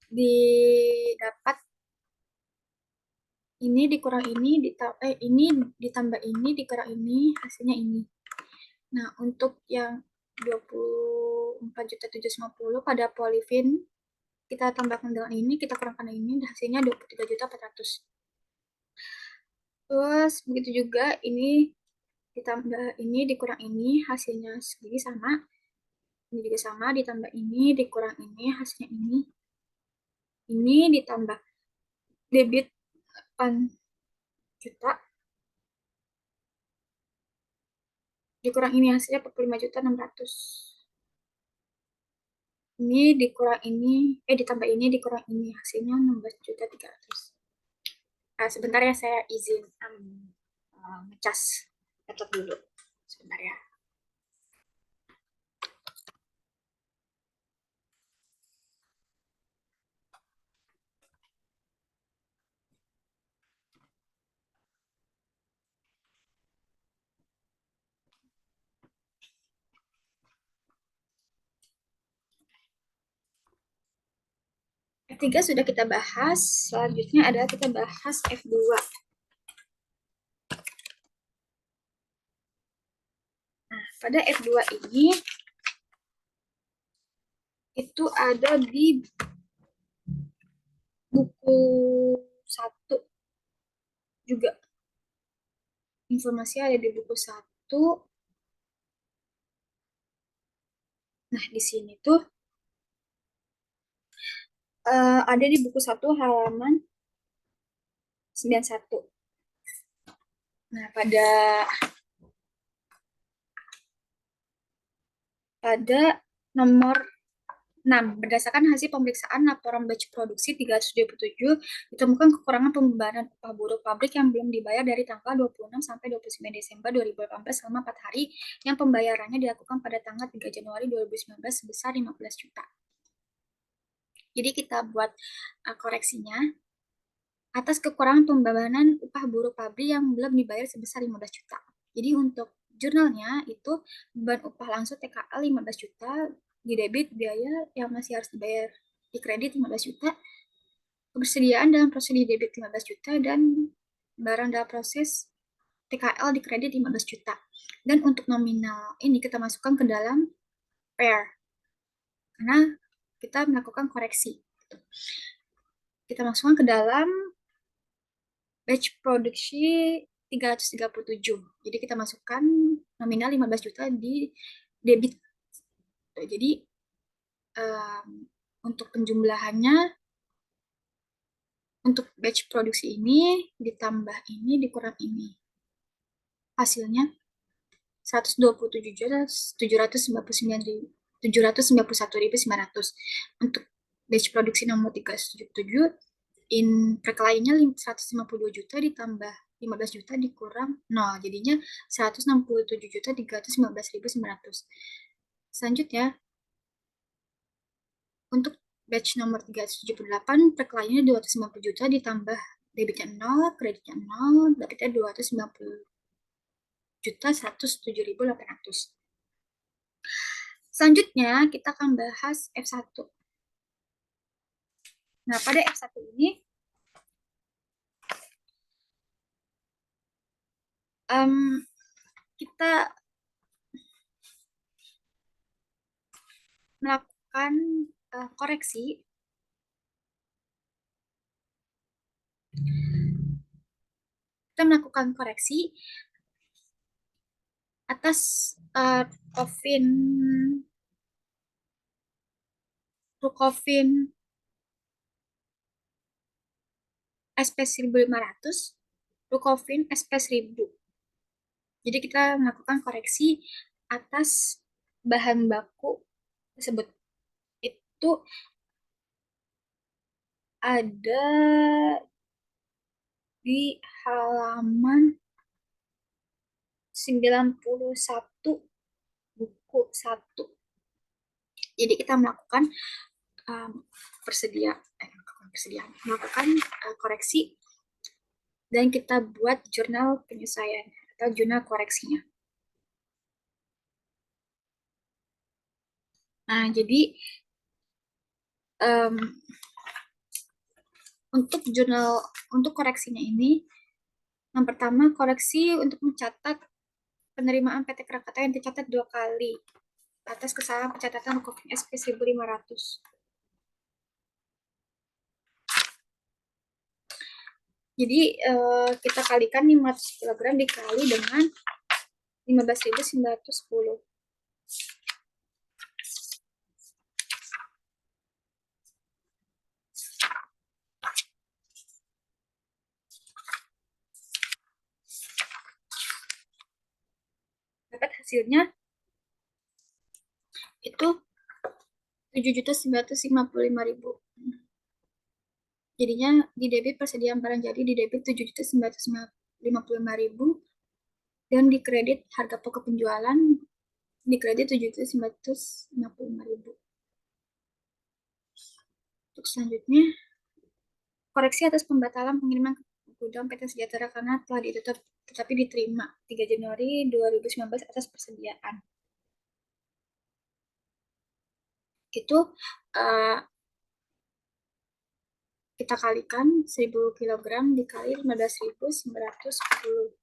didapat ini dikurang ini ditambah ini dikurang ini hasilnya ini. Nah, untuk yang 24.750 pada polivin kita tambahkan dengan ini, kita kurangkan ini, hasilnya 23.400. Terus begitu juga ini ditambah ini dikurang ini hasilnya segini sama. Ini juga sama, ditambah ini dikurang ini hasilnya ini. Ini ditambah debit 8 juta dikurang ini hasilnya 45.600. ini dikurang ini, ditambah ini dikurang ini, hasilnya 16.300.000. Sebentar ya, saya izin ngecas laptop dulu. Sebentar ya. F3 sudah kita bahas, selanjutnya adalah kita bahas F2. Nah, pada F2 ini itu ada di buku 1 juga. Informasi ada di buku 1. Nah, di sini tuh ada di buku 1 halaman 91. Nah, pada nomor 6, berdasarkan hasil pemeriksaan laporan batch produksi 377, ditemukan kekurangan pembayaran upah buruh pabrik yang belum dibayar dari tanggal 26 sampai 29 Desember 2018 selama 4 hari, yang pembayarannya dilakukan pada tanggal 3 Januari 2019 sebesar 15 juta. Jadi kita buat koreksinya. Atas kekurangan pembayaran upah buruh pabrik yang belum dibayar sebesar 15 juta. Jadi untuk jurnalnya itu beban upah langsung TKL 15 juta, di debit biaya yang masih harus dibayar di kredit 15 juta, kebersediaan dalam proses di debit 15 juta, dan barang dalam proses TKL di kredit 15 juta. Dan untuk nominal ini kita masukkan ke dalam pair, karena kita melakukan koreksi. Kita masukkan ke dalam batch produksi 337. Jadi kita masukkan nominal 15 juta di debit. Jadi untuk penjumlahannya, untuk batch produksi ini ditambah ini dikurang ini, hasilnya 127.791.900. Untuk batch produksi nomor 377, perkelahiannya 152 juta ditambah 15 juta dikurang 0, jadinya 167.315.900. Selanjutnya, untuk batch nomor 378, perkelahiannya 250 juta ditambah debitnya 0, kreditnya 0, debitnya 290.107.800. Selanjutnya, kita akan bahas F1. Nah, pada F1 ini, kita melakukan koreksi atas Rukofin SP1500, Rukofin SP1000. Jadi kita melakukan koreksi atas bahan baku tersebut. Itu ada di halaman 91 buku 1. Jadi kita melakukan melakukan koreksi, dan kita buat jurnal penyesuaian atau jurnal koreksinya. Nah, jadi untuk koreksinya ini, yang pertama, koreksi untuk mencatat penerimaan PT Krakatau yang tercatat 2 kali atas kesalahan pencatatan Rukofin SP 1500. Jadi kita kalikan 500 kg dikali dengan 15.910. Dapat hasilnya itu 7.955.000. Jadinya di debit persediaan barang jadi di debit 7.955.000 dan di kredit harga pokok penjualan di kredit 7.955.000. Untuk selanjutnya, koreksi atas pembatalan pengiriman ke gudang PT Sejahtera karena telah ditutup tetapi diterima 3 Januari 2019 atas persediaan. Itu uh, kita kalikan 1000 kg dikali 15.910.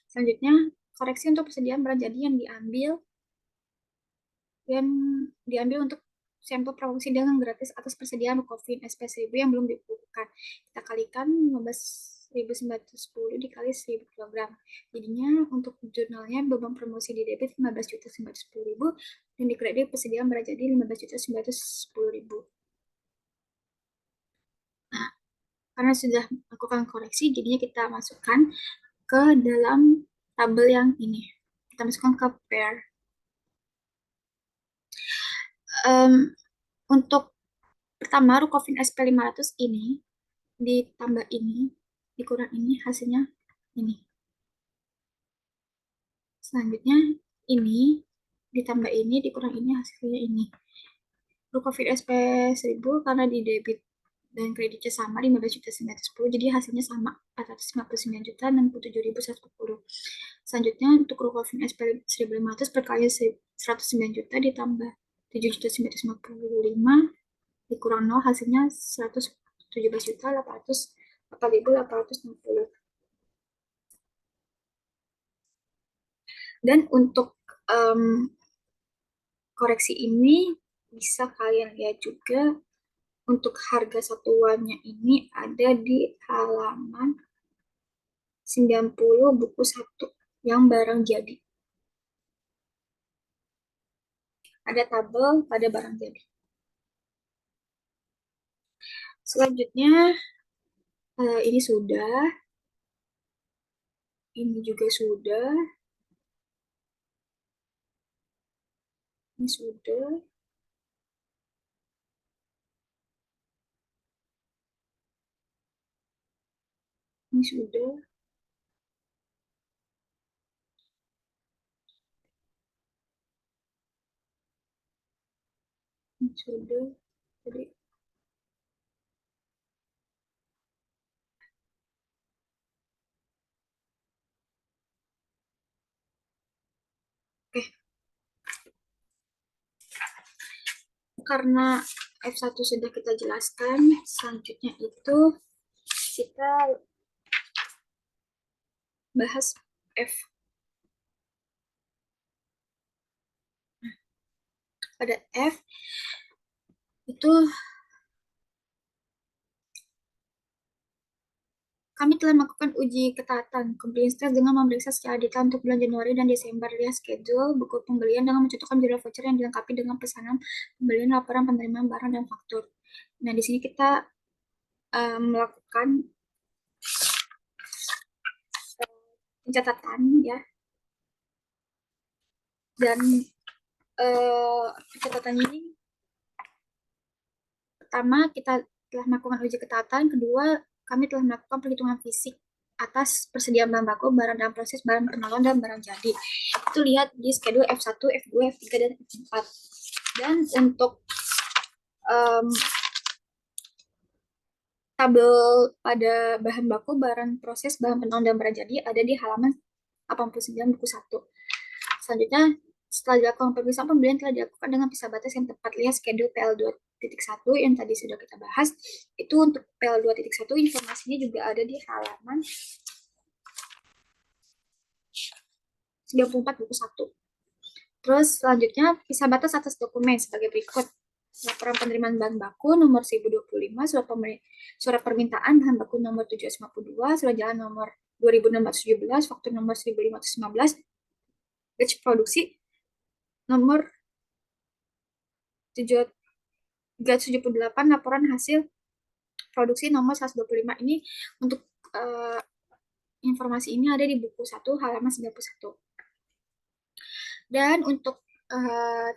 Selanjutnya, koreksi untuk persediaan barang jadi yang diambil untuk sampel pramusim dengan gratis atas persediaan Rukofin SP1000 yang belum dibukukan. Kita kalikan 15.910 dikali 1000 kg. Jadinya untuk jurnalnya beban promosi di debit 15.910.000 dan di kredit persediaan barang jadi 15.910.000. Nah, karena sudah melakukan koreksi, jadinya kita masukkan ke dalam tabel yang ini. Kita masukkan ke pair. Untuk pertama, Rukofin SP500 ini ditambah ini, dikurang ini, hasilnya ini. Selanjutnya, ini ditambah ini, dikurang ini, hasilnya ini. Rukofin SP1000 karena di debit dan kreditnya sama 15.910, jadi hasilnya sama 459.067.140. Selanjutnya untuk Rukofin SP1500 perkali 109 juta ditambah 7.955 dikurang 0 hasilnya 117.800.860. Dan untuk koreksi ini bisa kalian lihat juga untuk harga satuannya ini ada di halaman 90 buku 1 yang barang jadi. Ada tabel pada barang jadi. Selanjutnya ini sudah, ini juga sudah, ini sudah, ini sudah, ini sudah. Jadi oke. Karena F1 sudah kita jelaskan, selanjutnya itu kita bahas F. Pada F itu kami telah melakukan uji ketaatan compliance test dengan memeriksa secara detail untuk bulan Januari dan Desember. Lihat schedule buku pembelian dengan mencontohkan jadwal voucher yang dilengkapi dengan pesanan pembelian, laporan penerimaan barang, dan faktur. Nah, di sini kita melakukan pencatatan ya. Dan pencatatan ini pertama kita telah melakukan uji ketaatan, kedua kami telah melakukan perhitungan fisik atas persediaan bahan baku, barang dalam proses, barang penolong, dan barang jadi. Itu lihat di schedule F1, F2, F3, dan F4. Dan untuk tabel pada bahan baku, barang proses, bahan penolong, dan barang jadi ada di halaman 89 buku 1. Selanjutnya, setelah dilakukan pemeriksaan pembelian telah dilakukan dengan pisah batas yang tepat. Lihat schedule PL2.1 yang tadi sudah kita bahas. Itu untuk PL2.1 informasinya juga ada di halaman 94 buku 1. Terus selanjutnya pisah batas atas dokumen sebagai berikut. Laporan penerimaan bahan baku nomor 1025, surat permintaan bahan baku nomor 752, surat jalan nomor 2617, faktur nomor 1515, batch produksi nomor 378, laporan hasil produksi nomor 125. Ini untuk informasi ini ada di buku 1 halaman 91. Dan untuk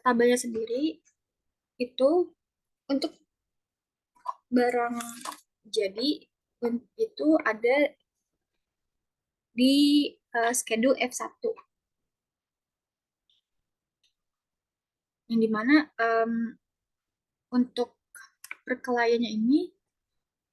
tabelnya sendiri itu untuk barang jadi itu ada di schedule F1 yang dimana untuk perkelahiannya ini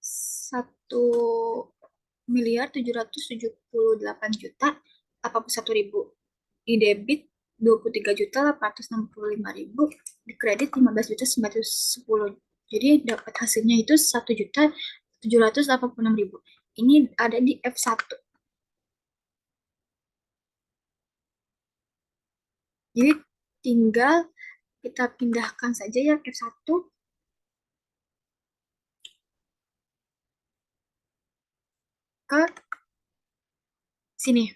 1.778.081.000 di debit 23.865.000 di kredit 15.910. Jadi dapat hasilnya itu 1.786.000. Ini ada di F1. Jadi tinggal kita pindahkan saja ya F1 ke sini.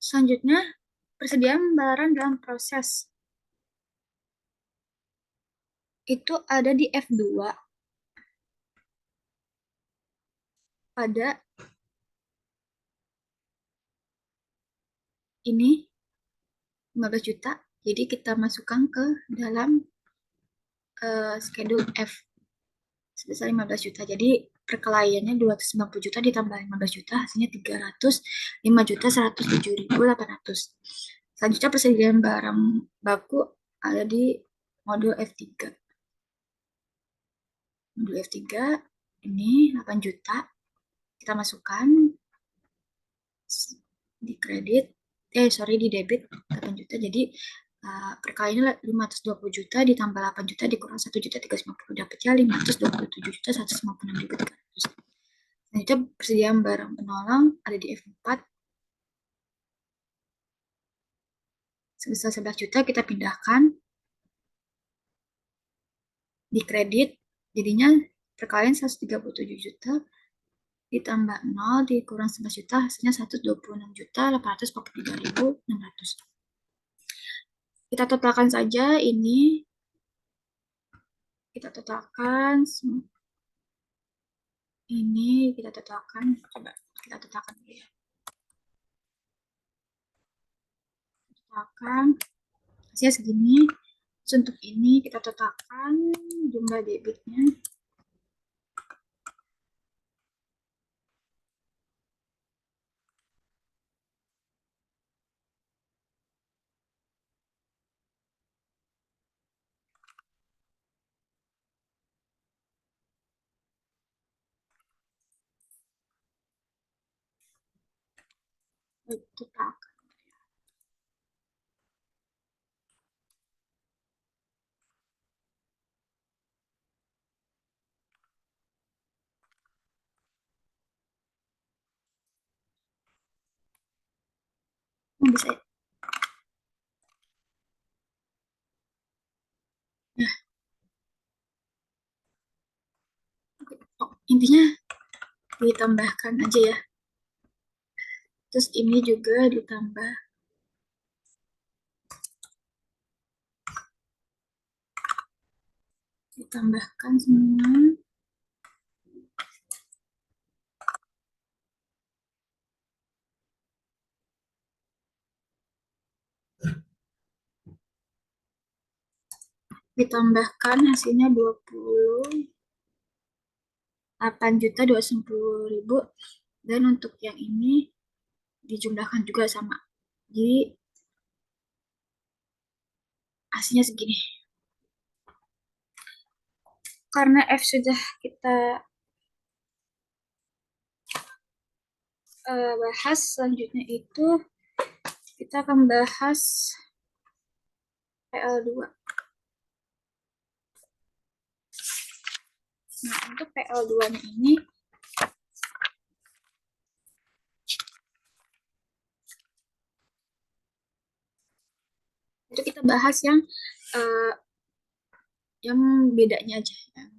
Selanjutnya, persediaan barang dalam proses. Itu ada di F2 pada ini 15 juta. Jadi kita masukkan ke dalam schedule F sebesar 15 juta. Jadi perkelahiannya 290 juta ditambah 15 juta, hasilnya 305.107.800. Selanjutnya persediaan barang baku ada di modul F3. Modul F3 ini 8 juta. Kita masukkan di kredit, di debit 8 juta. Jadi perkaliannya 520 juta ditambah 8 juta dikurang 1.350 dapatnya 527.156.300. Selanjutnya persediaan barang penolong ada di F4 sebesar 11 juta, kita pindahkan di kredit, jadinya perkalian 137 juta ditambah 0 dikurang 11 juta, hasilnya 126.843.600. Kita totalkan saja ini. Kita totalkan ini, kita totalkan. Coba kita totalkan dulu ya. Totalkan hasilnya segini. Terus untuk ini kita totalkan jumlah debitnya. Totalkan. Bisa ya? Nah, intinya ditambahkan aja ya. Terus ini juga ditambahkan semua. Ditambahkan hasilnya 28.290.000, dan untuk yang ini dijumlahkan juga sama. Jadi hasilnya segini. Karena F sudah kita bahas, selanjutnya itu kita akan bahas PL2. Nah, untuk PL2-nya ini itu kita bahas yang bedanya aja, yang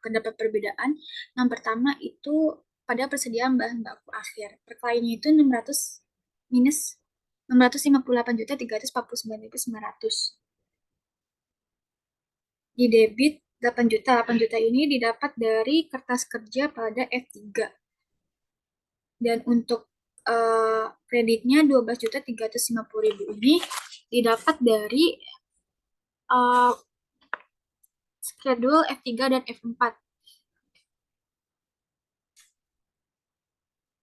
terdapat perbedaan. Yang pertama itu pada persediaan bahan baku akhir. Perkelahiannya itu 600 minus 658.349.900. Di debit 8 juta. 8 juta ini didapat dari kertas kerja pada F3. Dan untuk kreditnya 12.350.000 ini didapat dari schedule F3 dan F4.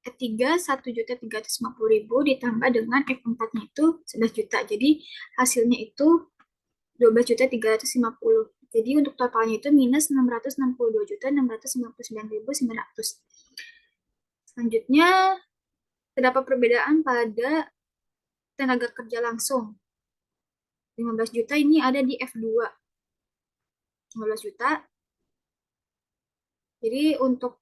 F3 1.350.000 ditambah dengan F4-nya itu 11 juta. Jadi hasilnya itu 12.350. Jadi untuk totalnya itu minus 662.699.900. Selanjutnya terdapat perbedaan pada tenaga kerja langsung. 15 juta ini ada di F2. 15 juta. Jadi untuk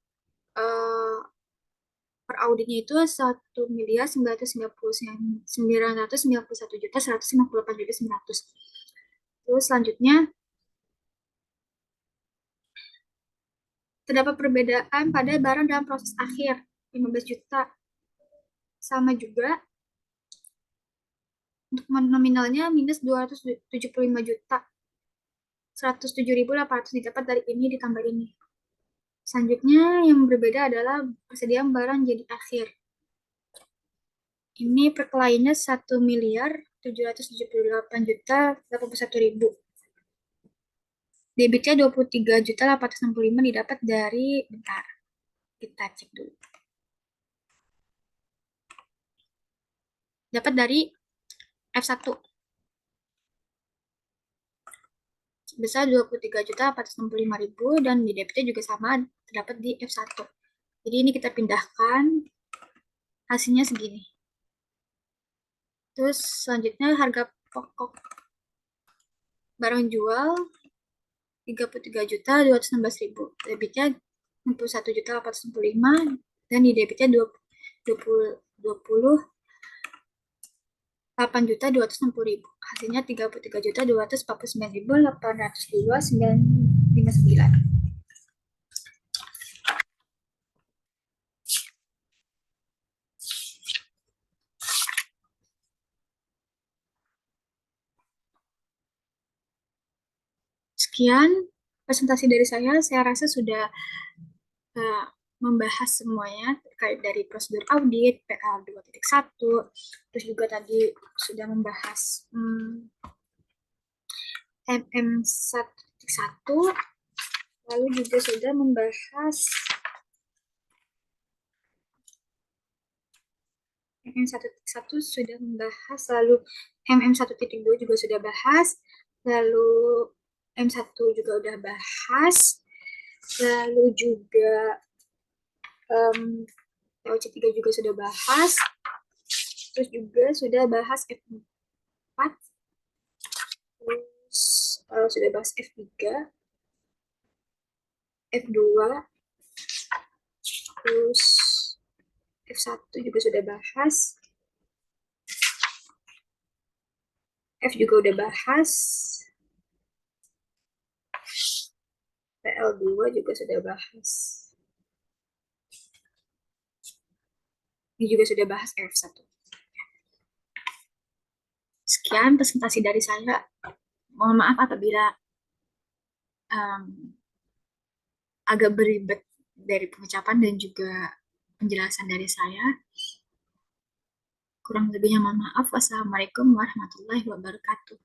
per auditnya itu 1.991.158.900. Terus selanjutnya terdapat perbedaan pada barang dalam proses akhir 15 juta. Sama juga untuk nominalnya minus 275 juta. 107.800 didapat dari ini ditambah ini. Selanjutnya yang berbeda adalah persediaan barang jadi akhir. Ini per kliennya 1.778.081.000. Debitnya 23.865 didapat dari, bentar, kita cek dulu. Dapat dari F1. Sebesar 23.465.000 dan di debitnya juga sama, terdapat di F1. Jadi ini kita pindahkan, hasilnya segini. Terus selanjutnya harga pokok barang jual 33.216.000. Debitnya 61.865 dan di debitnya 28.260.000. Hasilnya 33.249.802.959. Sekian presentasi dari saya. Saya rasa sudah membahas semuanya terkait dari prosedur audit, PL 2.1, terus juga tadi sudah membahas MM 1.1, lalu juga sudah membahas MM 1.1 sudah membahas, lalu MM 1.2 juga sudah bahas, lalu M1 juga udah bahas, lalu juga TOC3 juga sudah bahas, terus juga sudah bahas F4, terus sudah bahas F3, F2, terus F1 juga sudah bahas, F juga udah bahas, PL2 juga sudah bahas. Ini juga sudah bahas F1. Sekian presentasi dari saya. Mohon maaf apabila agak beribet dari pengucapan dan juga penjelasan dari saya. Kurang lebihnya mohon maaf. Wassalamualaikum warahmatullahi wabarakatuh.